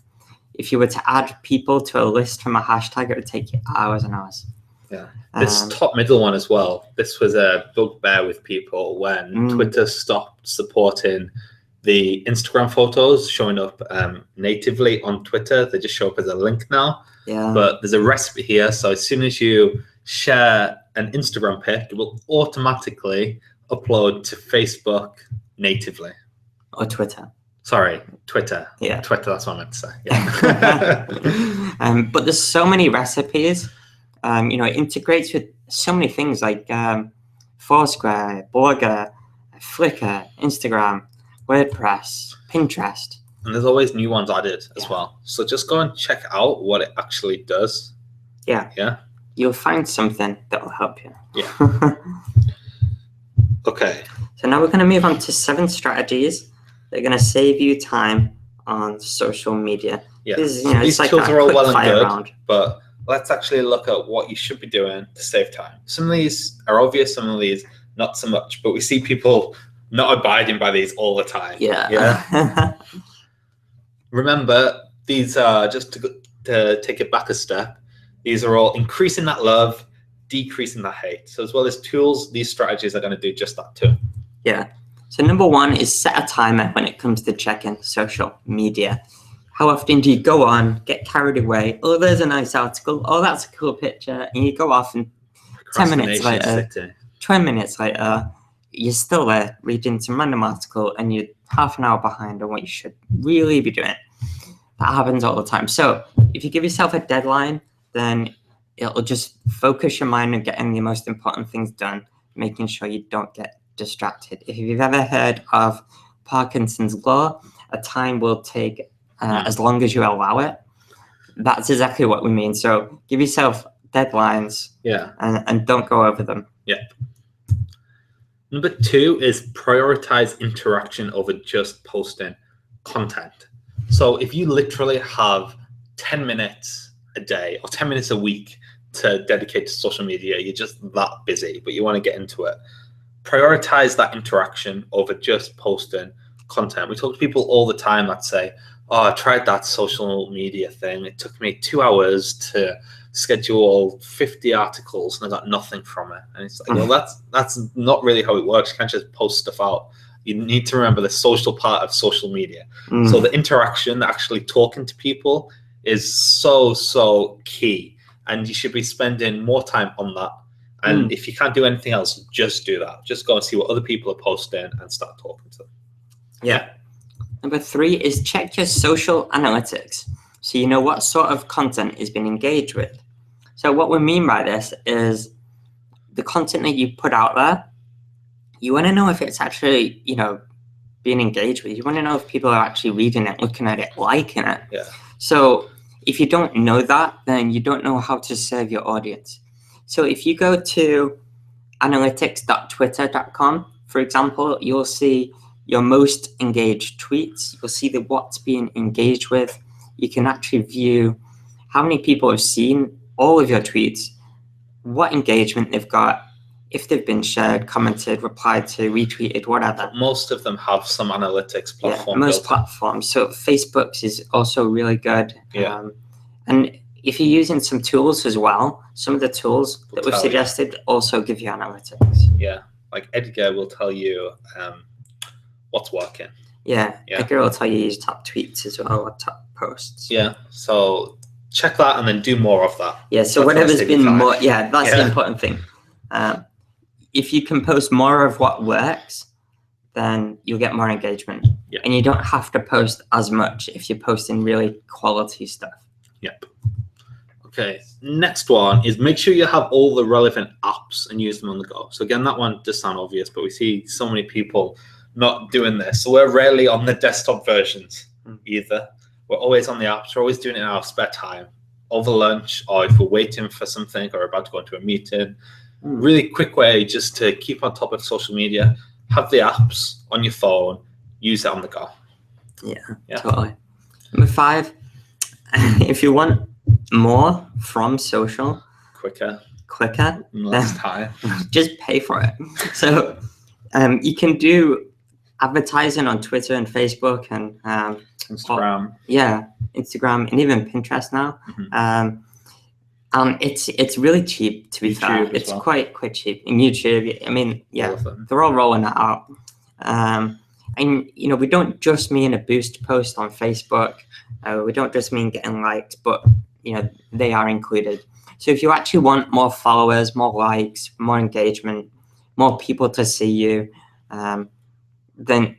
If you were to add people to a list from a hashtag, it would take you hours and hours. Yeah. This top middle one as well. This was a bugbear with people when Twitter stopped supporting the Instagram photos showing up natively on Twitter. They just show up as a link now. Yeah. But there's a recipe here. So as soon as you share an Instagram pic, it will automatically upload to Facebook natively. Or Twitter. Sorry, Twitter. Yeah. Twitter, that's what I meant to say. Yeah. But there's so many recipes. It integrates with so many things like Foursquare, Blogger, Flickr, Instagram, WordPress, Pinterest. And there's always new ones added as well. So just go and check out what it actually does. Yeah. Yeah. You'll find something that will help you. Yeah. Okay. So now we're going to move on to 7 strategies that are going to save you time on social media. Yeah. This is, so these like tools are all well and good, round. but let's actually look at what you should be doing to save time. Some of these are obvious, some of these not so much, but we see people not abiding by these all the time. Yeah. Yeah. Remember, these are just to take it back a step. These are all increasing that love, decreasing that hate. So as well as tools, these strategies are going to do just that too. Yeah. So number 1 is set a timer when it comes to checking social media. How often do you go on, get carried away? Oh, there's a nice article. Oh, that's a cool picture. And you go off and 10 minutes later, 20 minutes later, you're still there reading some random article and you're half an hour behind on what you should really be doing. That happens all the time. So if you give yourself a deadline, then it'll just focus your mind on getting the most important things done, making sure you don't get distracted. If you've ever heard of Parkinson's law, a time will take as long as you allow it. That's exactly what we mean. So give yourself deadlines, and don't go over them. Yeah. Number 2 is prioritize interaction over just posting content. So if you literally have 10 minutes a day or 10 minutes a week to dedicate to social media, you're just that busy, but you want to get into it. Prioritize that interaction over just posting content. We talk to people all the time that say, oh, I tried that social media thing. It took me 2 hours to schedule 50 articles and I got nothing from it. And it's like, well, that's not really how it works. You can't just post stuff out. You need to remember the social part of social media. So the interaction, actually talking to people, is so key. And you should be spending more time on that. And if you can't do anything else, just do that. Just go and see what other people are posting and start talking to them. Yeah. Number 3 is check your social analytics, so you know what sort of content is being engaged with. So what we mean by this is the content that you put out there, you want to know if it's actually, being engaged with. You want to know if people are actually reading it, looking at it, liking it. Yeah. So if you don't know that, then you don't know how to serve your audience. So if you go to analytics.twitter.com, for example, you'll see your most engaged tweets. You'll see what's being engaged with. You can actually view how many people have seen all of your tweets, what engagement they've got, if they've been shared, commented, replied to, retweeted, whatever. Most of them have some analytics platform. Yeah, most platforms. So Facebook's is also really good. Yeah. And if you're using some tools as well, some of the tools that we've suggested also give you analytics. Yeah, like Edgar will tell you what's working. Yeah, Edgar will tell you his top tweets as well, or top posts. Yeah, so check that and then do more of that. Yeah, so whatever's been more, that's the important thing. If you can post more of what works, then you'll get more engagement. Yeah. And you don't have to post as much if you're posting really quality stuff. Yep. Okay, next one is make sure you have all the relevant apps and use them on the go. So again, that one does sound obvious, but we see so many people not doing this. So we're rarely on the desktop versions either. We're always on the apps. We're always doing it in our spare time, over lunch, or if we're waiting for something or about to go into a meeting. Really quick way just to keep on top of social media. Have the apps on your phone. Use it on the go. Yeah. Totally. Number 5, if you want more from social quicker, less time, just pay for it. So you can do advertising on Twitter and Facebook and Instagram. Instagram and even Pinterest now. It's really cheap, to be fair. It's quite cheap. In YouTube, I mean, they're all rolling that out. And we don't just mean a boost post on Facebook. We don't just mean getting liked, but they are included. So if you actually want more followers, more likes, more engagement, more people to see you, then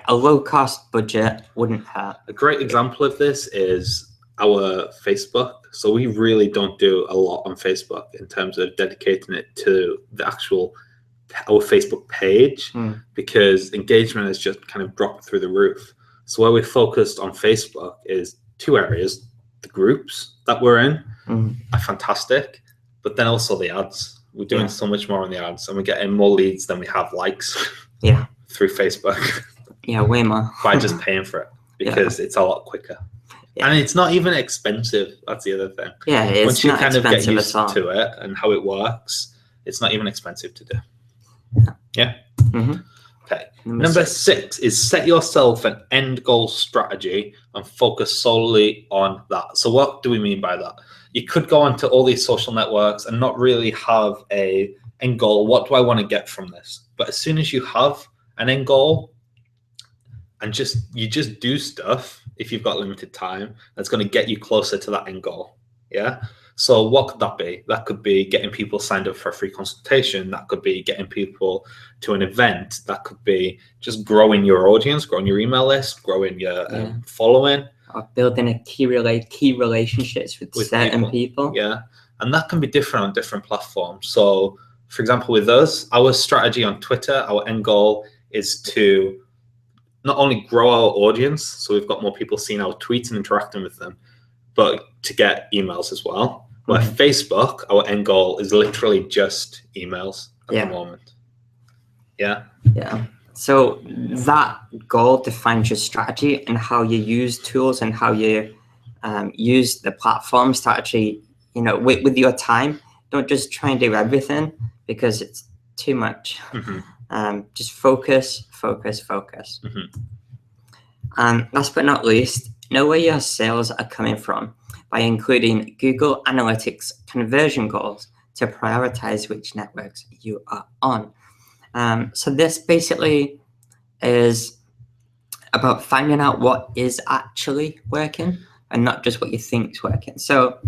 a low-cost budget wouldn't hurt. A great example of this is our Facebook. So we really don't do a lot on Facebook in terms of dedicating it to the actual our Facebook page, because engagement has just kind of dropped through the roof. So where we're focused on Facebook is two areas. The groups that we're in are fantastic, but then also the ads. We're doing so much more on the ads, and we're getting more leads than we have likes through Facebook. Yeah, way more. By just paying for it, because it's a lot quicker. Yeah. And it's not even expensive. That's the other thing. Yeah, it's once you not kind of get expensive used at all. to it and how it works, it's not even expensive to do. Yeah. Okay. Number 6 is set yourself an end goal strategy and focus solely on that. So what do we mean by that? You could go onto all these social networks and not really have a end goal. What do I want to get from this? But as soon as you have an end goal and you just do stuff, if you've got limited time, that's going to get you closer to that end goal. Yeah. So what could that be? That could be getting people signed up for a free consultation. That could be getting people to an event. That could be just growing your audience, growing your email list, growing your following. Or building key relationships with certain people. Yeah. And that can be different on different platforms. So for example, with us, our strategy on Twitter, our end goal is to not only grow our audience, so we've got more people seeing our tweets and interacting with them, but to get emails as well. Where Facebook, our end goal is literally just emails at the moment. Yeah. Yeah. So that goal defines your strategy and how you use tools and how you use the platforms to actually, with your time. Don't just try and do everything because it's too much. Just focus. And last but not least, know where your sales are coming from by including Google Analytics conversion goals to prioritize which networks you are on. So this basically is about finding out what is actually working and not just what you think is working. So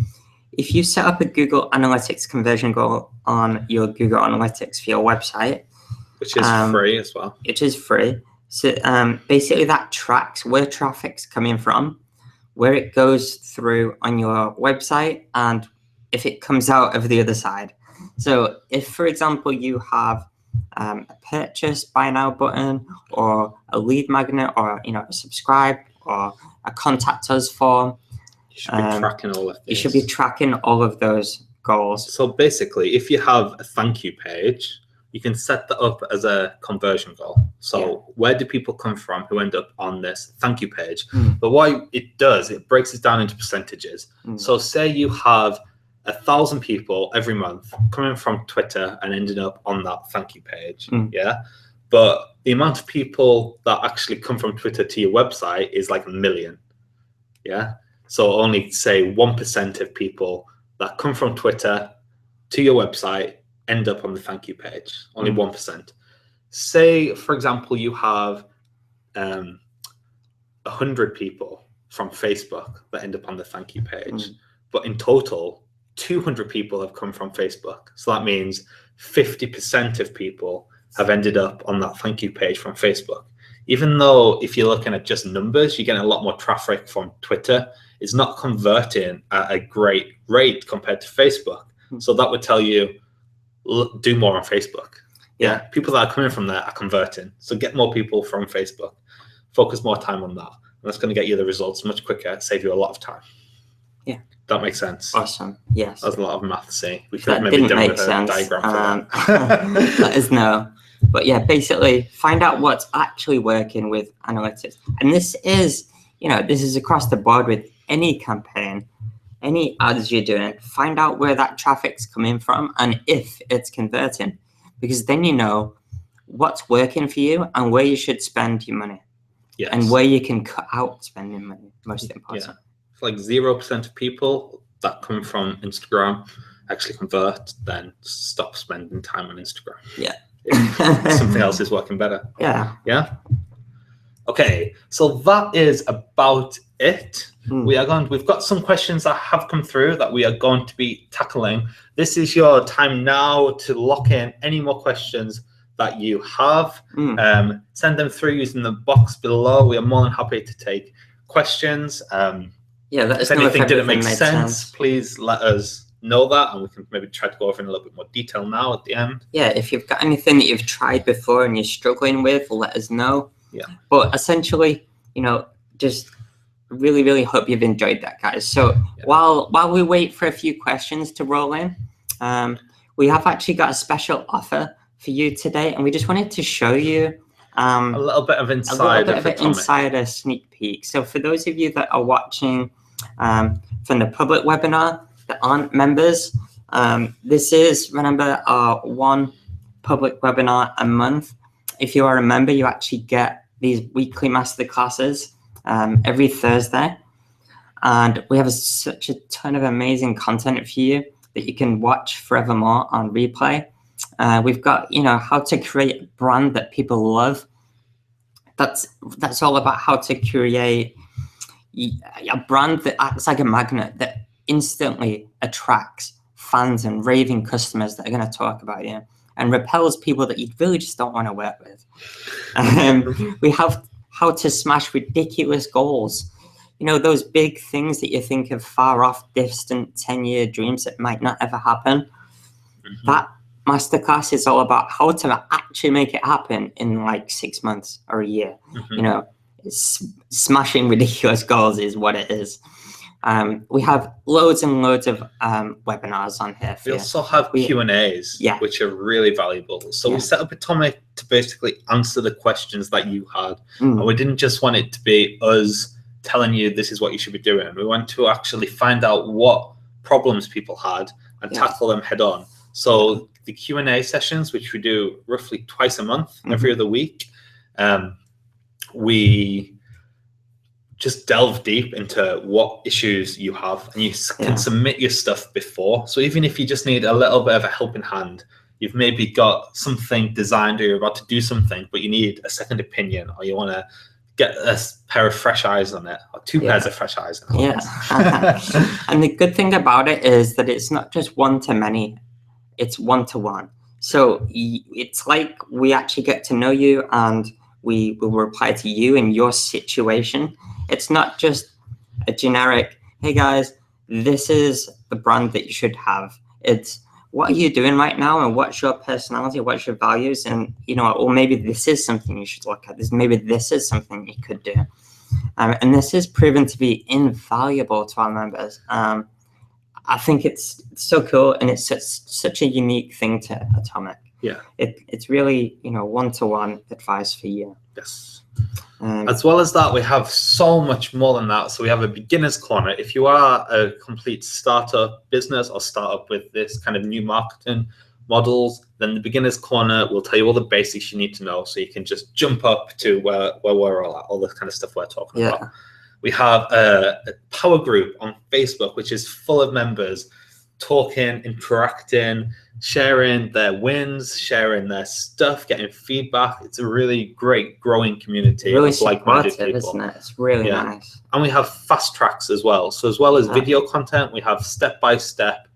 if you set up a Google Analytics conversion goal on your Google Analytics for your website, which is free as well. It is free. So basically that tracks where traffic's coming from, where it goes through on your website, and if it comes out of the other side. So if, for example, you have a purchase buy now button or a lead magnet or a subscribe or a contact us form, you should be tracking all of these. You should be tracking all of those goals. So basically, if you have a thank you page, you can set that up as a conversion goal. So where do people come from who end up on this thank you page? But what it does, it breaks it down into percentages. So say you have 1,000 people every month coming from Twitter and ending up on that thank you page. Yeah. But the amount of people that actually come from Twitter to your website is like 1 million. Yeah. So only say 1% of people that come from Twitter to your website end up on the thank you page. Only 1%. Say, for example, you have 100 people from Facebook that end up on the thank you page, but in total, 200 people have come from Facebook. So that means 50% of people have ended up on that thank you page from Facebook. Even though if you're looking at just numbers, you're getting a lot more traffic from Twitter, it's not converting at a great rate compared to Facebook. So that would tell you, do more on Facebook. Yeah. People that are coming from there are converting. So get more people from Facebook. Focus more time on that. And that's going to get you the results much quicker, save you a lot of time. Yeah. That makes sense. Awesome. Yes. That's a lot of math to see. We could maybe do a diagram for that. Let us know. But yeah, basically find out what's actually working with analytics. And this is, this is across the board with any campaign. Any ads you're doing, find out where that traffic's coming from and if it's converting, because then you know what's working for you and where you should spend your money and where you can cut out spending money, most important. If like 0% of people that come from Instagram actually convert, then stop spending time on Instagram. Yeah. Something else is working better. Yeah. Yeah. Okay, so that is about it. We've got some questions that have come through that we are going to be tackling. This is your time now to lock in any more questions that you have. Send them through using the box below. We are more than happy to take questions. Let us if know anything if didn't make made sense, please let us know that, and we can maybe try to go over in a little bit more detail now at the end. Yeah, if you've got anything that you've tried before and you're struggling with, let us know. Yeah. But essentially, just really, really hope you've enjoyed that, guys. So while we wait for a few questions to roll in, we have actually got a special offer for you today, and we just wanted to show you a little bit of insider sneak peek. So for those of you that are watching from the public webinar that aren't members, this is, remember, our one public webinar a month. If you are a member, you actually get these weekly masterclasses every Thursday. And we have such a ton of amazing content for you that you can watch forevermore on replay. We've got, how to create a brand that people love. That's all about how to create a brand that acts like a magnet, that instantly attracts fans and raving customers that are going to talk about you and repels people that you really just don't want to work with. We have how to smash ridiculous goals. Those big things that you think of far off, distant 10-year dreams that might not ever happen. That masterclass is all about how to actually make it happen in like 6 months or a year. Smashing ridiculous goals is what it is. We have loads and loads of webinars on here. We also have Q&As, which are really valuable. So we set up Atomic to basically answer the questions that you had. And we didn't just want it to be us telling you this is what you should be doing. We want to actually find out what problems people had and tackle them head on. So the Q&A sessions, which we do roughly twice a month, every other week, we just delve deep into what issues you have, and you can submit your stuff before. So even if you just need a little bit of a helping hand, you've maybe got something designed or you're about to do something, but you need a second opinion, or you want to get a pair of fresh eyes on it, or two pairs of fresh eyes on it. And the good thing about it is that it's not just one-to-many, it's one-to-one. So it's like we actually get to know you, and we will reply to you in your situation. It's not just a generic, hey guys, this is the brand that you should have. It's what are you doing right now, and what's your personality, what's your values, and or maybe this is something you should look at. Maybe this is something you could do. And this is proven to be invaluable to our members. I think it's so cool, and it's such a unique thing to Atomic. Yeah, it's really one-to-one advice for you. Yes. As well as that, we have so much more than that. So we have a beginner's corner. If you are a complete startup business or startup with this kind of new marketing models, then the beginner's corner will tell you all the basics you need to know, so you can just jump up to where we're all at, all the kind of stuff we're talking about. We have a power group on Facebook, which is full of members talking, interacting, sharing their wins, sharing their stuff, getting feedback. It's a really great growing community really of like-minded people. Isn't it? It's really nice. And we have fast tracks as well. So as well as video content, we have step-by-step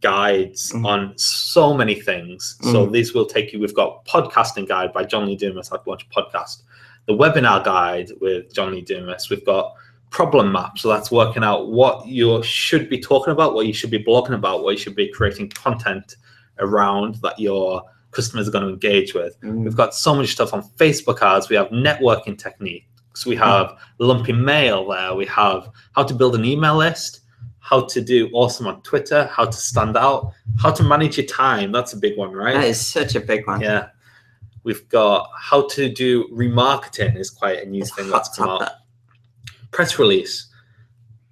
guides on so many things. So these will take you, we've got podcasting guide by John Lee Dumas, how to launch a podcast, the webinar guide with John Lee Dumas. We've got problem map, so that's working out what you should be talking about, what you should be blogging about, what you should be creating content around that your customers are going to engage with. We've got so much stuff on Facebook ads. We have networking techniques. We have lumping mail there. We have how to build an email list, how to do awesome on Twitter, how to stand out, how to manage your time. That's a big one, right? That is such a big one. Yeah. We've got how to do remarketing is quite a new thing that's come out. Press release,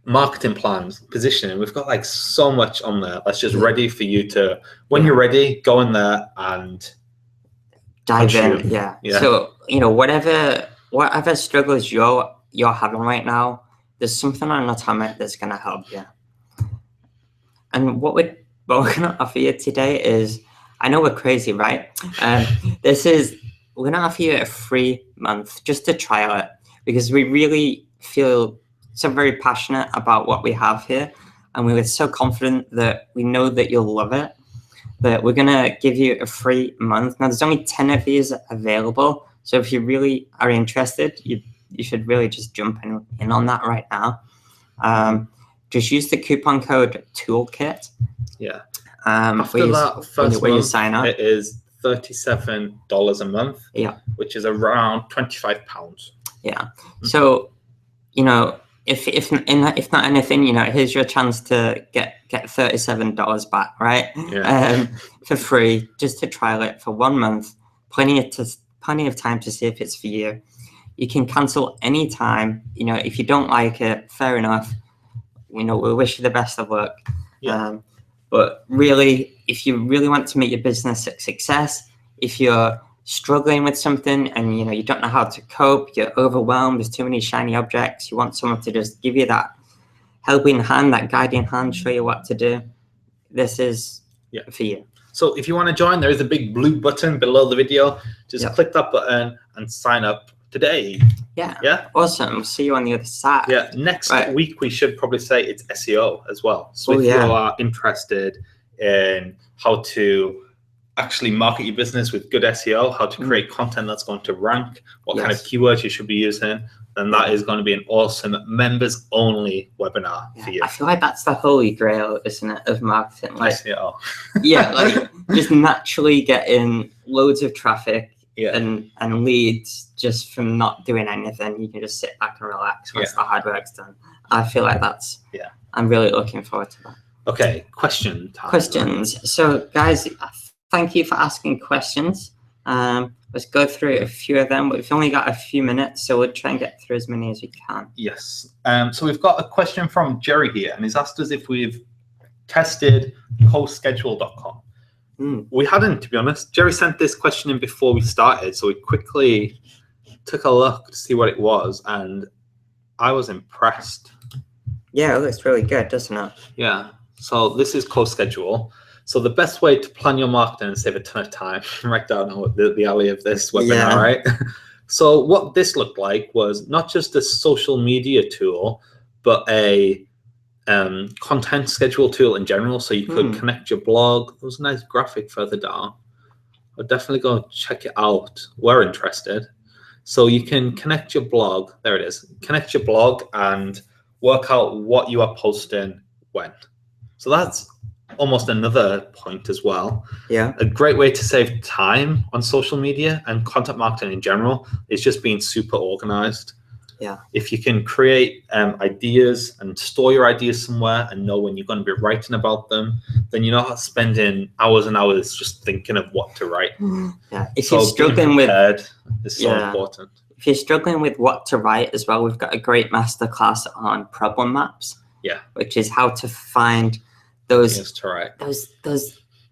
marketing plans, positioning. We've got like so much on there that's just ready for you to, when you're ready, go in there and dive in. Yeah. So, whatever struggles you're having right now, there's something on Atomic that's going to help you. And what we're going to offer you today is, I know we're crazy, right? We're going to offer you a free month just to trial it. because we really feel so very passionate about what we have here, and we were so confident that we know that you'll love it, that we're going to give you a free month. Now, there's only 10 of these available, so if you really are interested, you should really just jump in on that right now. Just use the coupon code Toolkit. Yeah. After that first when you month, sign up, it is $37 a month. Yeah. Which is around £25. Yeah. So, you know, if not anything, you know, here's your chance to get $37 back, right? Yeah. For free, just to trial it for 1 month. Plenty of time to see if it's for you. You can cancel anytime. You know, if you don't like it, fair enough. You know, we wish you the best of luck. Yeah. But really, if you really want to make your business a success, if you're struggling with something and you know you don't know how to cope, you're overwhelmed, there's too many shiny objects, you want someone to just give you that helping hand, that guiding hand, show you what to do, this is for you. So if you want to join, there is a big blue button below the video. Just click that button and sign up today. Yeah. Awesome. See you on the other side. Yeah. Next week we should probably say it's SEO as well. So if you are interested in how to actually market your business with good SEO, how to create content that's going to rank, what kind of keywords you should be using, then that is going to be an awesome members only webinar for you. I feel like that's the holy grail, isn't it, of marketing? Like, SEO. Like just naturally getting loads of traffic and leads just from not doing anything. You can just sit back and relax once the hard work's done. I feel like that's, I'm really looking forward to that. Okay, question time. Questions. So guys, thank you for asking questions. Let's go through a few of them. We've only got a few minutes, so we'll try and get through as many as we can. Yes. So we've got a question from Jerry here, and he's asked us if we've tested CoSchedule.com. We hadn't, to be honest. Jerry sent this question in before we started, so we quickly took a look to see what it was, and I was impressed. Yeah, it looks really good, doesn't it? Yeah. So this is CoSchedule. So the best way to plan your marketing and save a ton of time, right down the alley of this webinar, right? So what this looked like was not just a social media tool, but a content schedule tool in general. So you could connect your blog. There was a nice graphic further down. I'll definitely go check it out. We're interested. So you can connect your blog. There it is. Connect your blog and work out what you are posting when. So that's almost another point as well. Yeah. A great way to save time on social media and content marketing in general is just being super organized. Yeah. If you can create ideas and store your ideas somewhere and know when you're going to be writing about them, then you're not spending hours and hours just thinking of what to write. Yeah. If you're struggling with, is so important. If you're struggling with what to write as well, we've got a great masterclass on problem maps. Yeah. Which is how to find those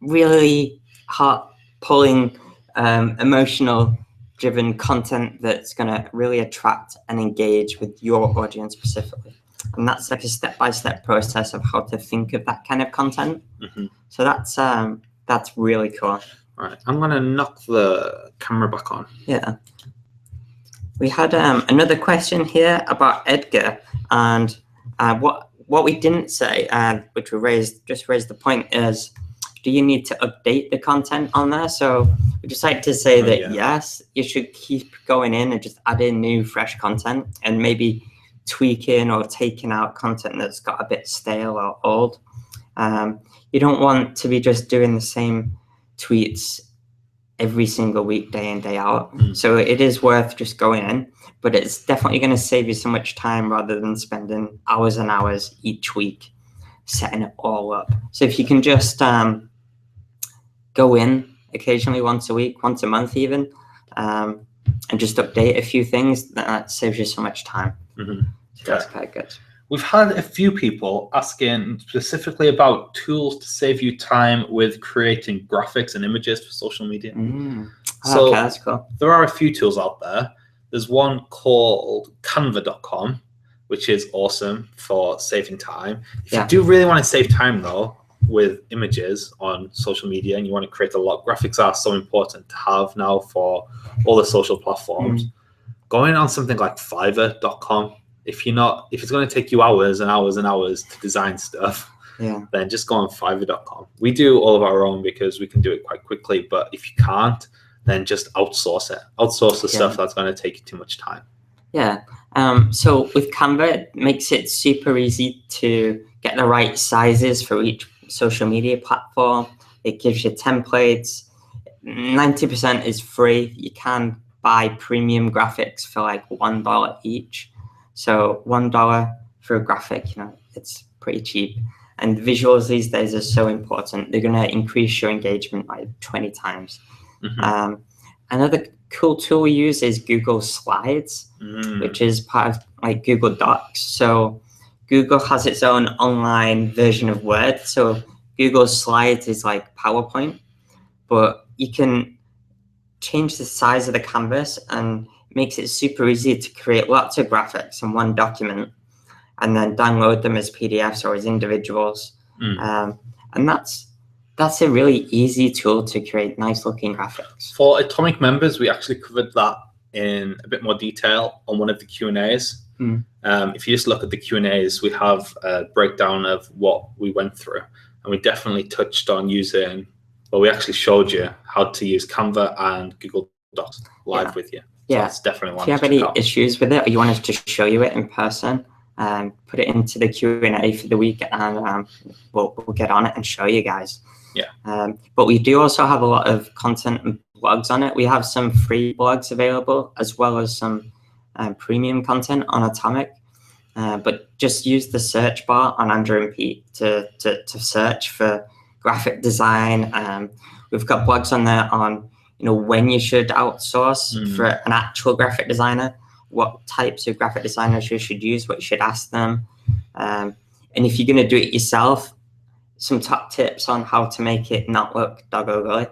really heart-pulling, emotional-driven content that's going to really attract and engage with your audience specifically. And that's like a step-by-step process of how to think of that kind of content. So that's really cool. All right, I'm going to knock the camera back on. Yeah. We had another question here about Edgar, and what we didn't say, which we just raised the point, is do you need to update the content on there? So we decided to say that yes, you should keep going in and just add in new, fresh content and maybe tweaking or taking out content that's got a bit stale or old. You don't want to be just doing the same tweets every single week, day in, day out. So it is worth just going in, but it's definitely going to save you so much time rather than spending hours and hours each week setting it all up. So if you can just go in occasionally, once a week, once a month even, and just update a few things, that saves you so much time. So that's quite good. We've had a few people asking specifically about tools to save you time with creating graphics and images for social media. So that's cool. There are a few tools out there. There's one called Canva.com, which is awesome for saving time. If you do really want to save time, though, with images on social media and you want to create a lot, graphics are so important to have now for all the social platforms. going on something like Fiverr.com, if it's going to take you hours and hours and hours to design stuff, then just go on Fiverr.com. We do all of our own because we can do it quite quickly. But if you can't, then just outsource it. Outsource the stuff that's going to take you too much time. Yeah. So with Canva, it makes it super easy to get the right sizes for each social media platform. It gives you templates. 90% is free. You can buy premium graphics for like $1 each. So $1 for a graphic, it's pretty cheap. And visuals these days are so important. They're going to increase your engagement by 20 times. Another cool tool we use is Google Slides, which is part of like Google Docs. So Google has its own online version of Word. So Google Slides is like PowerPoint, but you can change the size of the canvas, and it makes it super easy to create lots of graphics in one document and then download them as PDFs or as individuals. And that's a really easy tool to create nice looking graphics. For Atomic members, we actually covered that in a bit more detail on one of the Q&As. If you just look at the Q&As, we have a breakdown of what we went through. And we definitely touched on we actually showed you how to use Canva and Google Docs live with you. So that's definitely one. If you have any issues with it, or you want us to show you it in person, put it into the Q&A for the week, and we'll get on it and show you guys. But we do also have a lot of content and blogs on it. We have some free blogs available, as well as some premium content on Atomic. But just use the search bar on Andrew and Pete to search for graphic design. We've got blogs on there on when you should outsource for an actual graphic designer, what types of graphic designers you should use, what you should ask them, and if you're going to do it yourself, some top tips on how to make it not look dog ugly,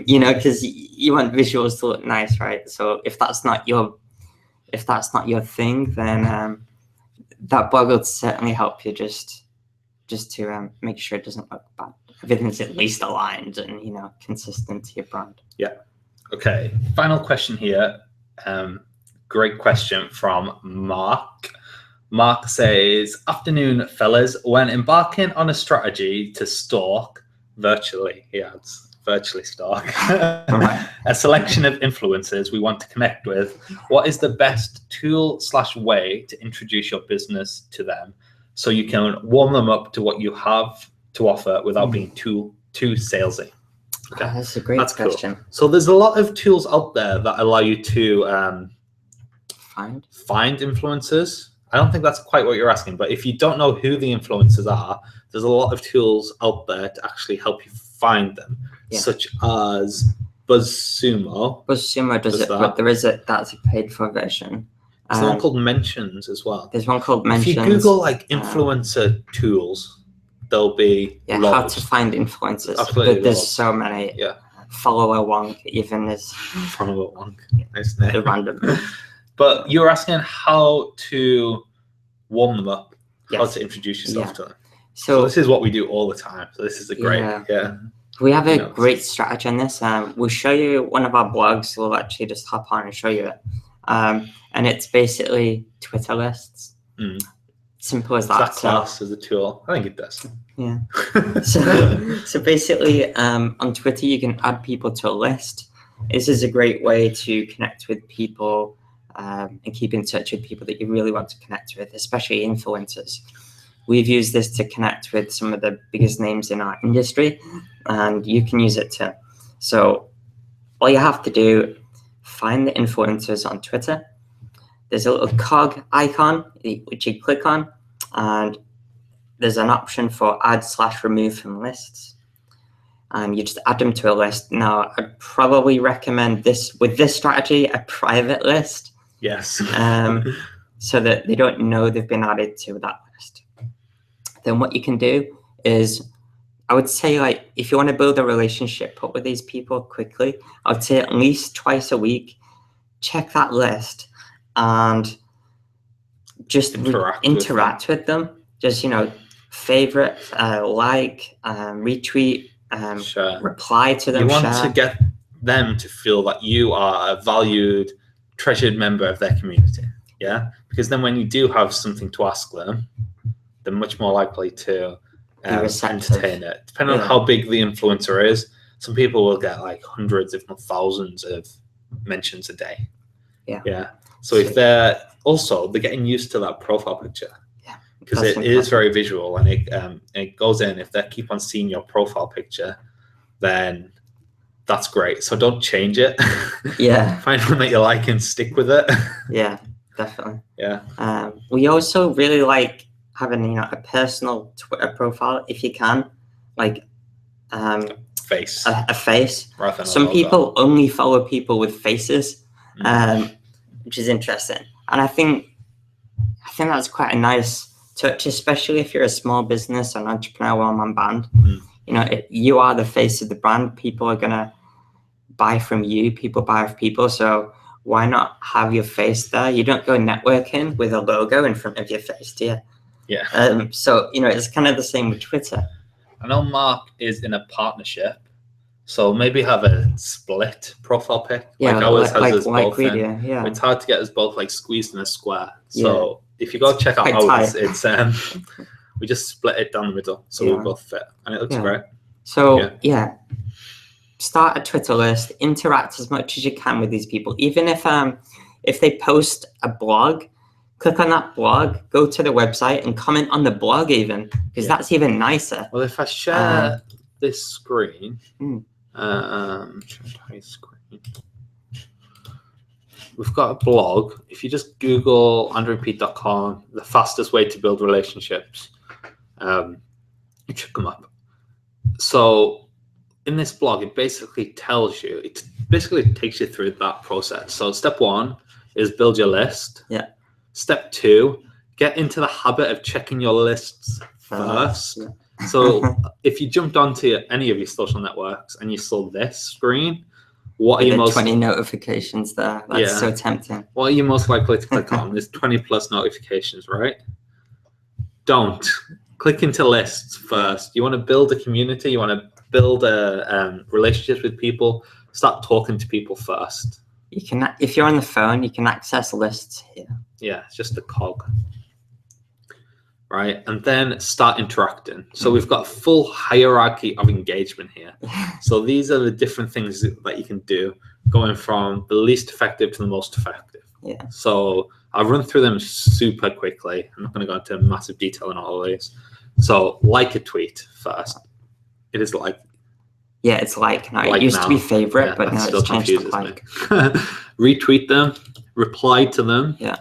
because you want visuals to look nice, right? So if that's not your thing, then that blog will certainly help you just to make sure it doesn't look bad. Everything's at least aligned and consistent to your brand. Okay, final question here. Great question from Mark. Mark says, afternoon, fellas. When embarking on a strategy to stalk, virtually stalk, a selection of influencers we want to connect with, what is the best tool/way to introduce your business to them so you can warm them up to what you have to offer without being too salesy? Okay, that's a great question. Cool. So there's a lot of tools out there that allow you to find influencers. I don't think that's quite what you're asking, but if you don't know who the influencers are, there's a lot of tools out there to actually help you find them, such as BuzzSumo. BuzzSumo does it, but that's a paid for version. There's one called Mentions as well. There's one called Mentions. If you Google like influencer tools, there'll be how to find influencers. Absolutely, there's so many. Follower Wonk even is. Follower Wonk, nice name. The random. But you're asking how to warm them up, how to introduce yourself to them. So this is what we do all the time. So this is a great, We have a great strategy on this. We'll show you one of our blogs. We'll actually just hop on and show you it. And it's basically Twitter lists. Simple as that. That class as a tool? I think it does. Yeah. so basically, on Twitter, you can add people to a list. This is a great way to connect with people and keep in touch with people that you really want to connect with, especially influencers. We've used this to connect with some of the biggest names in our industry, and you can use it too. So all you have to do, find the influencers on Twitter. There's a little cog icon, which you click on, and there's an option for add/remove from lists. You just add them to a list. Now, I'd probably recommend this, with this strategy, a private list. Yes. So that they don't know they've been added to that list. Then what you can do is, I would say, like, if you want to build a relationship up with these people quickly, I would say at least twice a week, check that list and just interact with them. Just, favorite, like, retweet, reply to them. You want to get them to feel that you are a valued, treasured member of their community. Yeah, because then when you do have something to ask them, they're much more likely to entertain it. Depending on how big the influencer is, some people will get like hundreds, if not thousands, of mentions a day. Yeah. So if they're getting used to that profile picture. Yeah. Because it is very visual, and it goes in. If they keep on seeing your profile picture, then that's great. So don't change it. Yeah. Find one that you like and stick with it. Yeah, definitely. Yeah. We also really like having a personal Twitter profile if you can, like face. A face. Some logo. people only follow people with faces, which is interesting, and I think that's quite a nice touch, especially if you're a small business or an entrepreneur one-man band. You are the face of the brand. People are gonna buy from you. People buy from people, so why not have your face there? You don't go networking with a logo in front of your face, do you? Yeah. So it's kind of the same with Twitter. I know Mark is in a partnership, so maybe have a split profile pic. Yeah, like ours has us both in. Yeah. It's hard to get us both like squeezed in a square. So if you go check out ours, it's we just split it down the middle, so we both fit, and it looks great. So start a Twitter list, interact as much as you can with these people. Even if they post a blog, click on that blog, go to the website and comment on the blog even, because that's even nicer. Well, if I share this screen, screen, we've got a blog. If you just Google andrewpete.com, the fastest way to build relationships, it should come up. So in this blog, it basically tells you, it basically takes you through that process. So step 1 is build your list. Yeah. Step 2, get into the habit of checking your lists first. Yeah. So if you jumped onto any of your social networks and you saw this screen, what are you most 20 notifications there? That's so tempting. What are you most likely to click on? There's 20 plus notifications, right? Don't click into lists first. You want to build a community. You want to build a relationships with people. Start talking to people first. You can, if you're on the phone, you can access lists here. Yeah, it's just a cog. Right, and then start interacting. So we've got a full hierarchy of engagement here. So these are the different things that you can do, going from the least effective to the most effective. Yeah. So I'll run through them super quickly. I'm not going to go into massive detail on all of these. So like a tweet first. It is like. Yeah, it's like now. It used to be favorite, but now it's changed to like. Retweet them, reply to them. Yeah.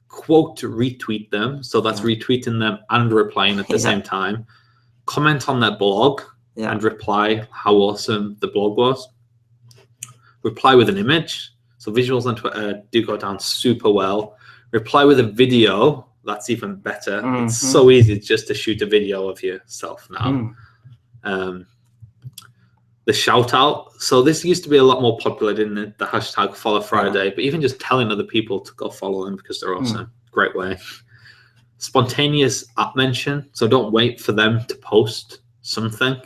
Quote retweet them, so that's retweeting them and replying at the same time. Comment on their blog and reply how awesome the blog was. Reply with an image, so visuals on Twitter do go down super well. Reply with a video, that's even better. It's so easy just to shoot a video of yourself now. The shout out, so this used to be a lot more popular, didn't it? The hashtag follow Friday, but even just telling other people to go follow them because they're awesome. Great way. Spontaneous app mention, so don't wait for them to post something,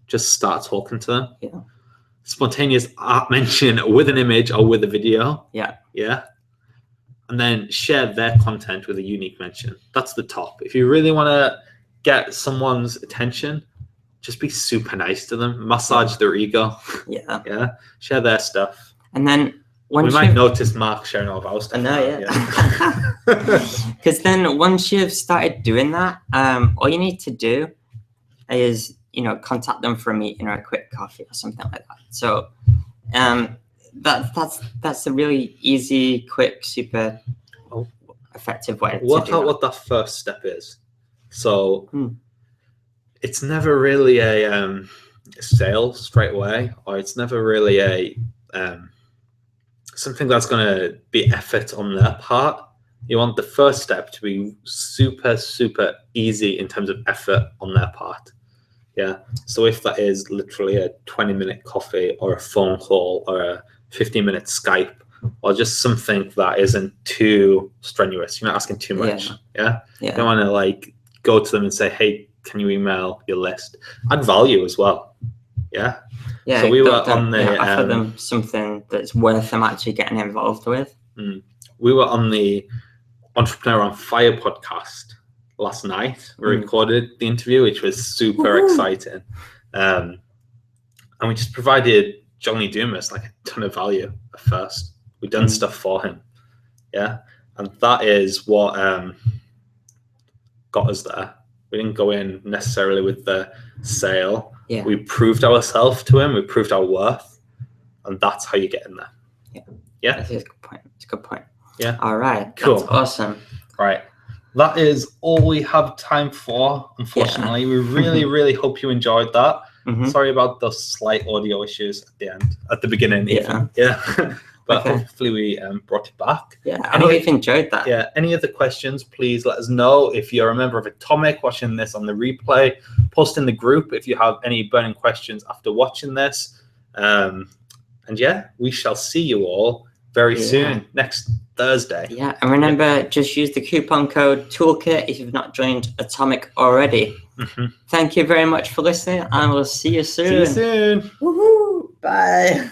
just start talking to them. Yeah. Spontaneous app mention with an image or with a video. Yeah. And then share their content with a unique mention. That's the top. If you really want to get someone's attention, just be super nice to them. Massage their ego. Yeah. Share their stuff. And then we might notice Mark sharing all of our stuff. I know, Because then once you've started doing that, all you need to do is, contact them for a meeting or a quick coffee or something like that. So that's a really easy, quick, super effective way to do that. What that first step is. So it's never really a sale straight away, or it's never really a something that's going to be effort on their part. You want the first step to be super, super easy in terms of effort on their part. Yeah. So if that is literally a 20-minute coffee or a phone call or a 15-minute Skype, or just something that isn't too strenuous, you're not asking too much. Yeah. You don't want to go to them and say, hey, can you email your list? Add value as well. Yeah. Yeah. So we were on the offer them something that's worth them actually getting involved with. We were on the Entrepreneur on Fire podcast last night. We recorded the interview, which was super exciting. And we just provided Johnny Dumas like a ton of value at first. We've done stuff for him. Yeah. And that is what got us there. We didn't go in necessarily with the sale. Yeah. We proved ourselves to him. We proved our worth. And that's how you get in there. Yeah. That's a good point. It's a good point. Yeah. All right. Cool. That's awesome. Right. That is all we have time for, unfortunately. We really, really hope you enjoyed that. Sorry about those slight audio issues at the beginning. Even. Yeah. But hopefully we brought it back. Yeah, I hope you've enjoyed that. Yeah. Any other questions, please let us know. If you're a member of Atomic watching this on the replay, post in the group if you have any burning questions after watching this. And yeah, we shall see you all very soon, next Thursday. Yeah, and remember, just use the coupon code Toolkit if you've not joined Atomic already. Thank you very much for listening, and we'll see you soon. See you soon. Woohoo! Bye.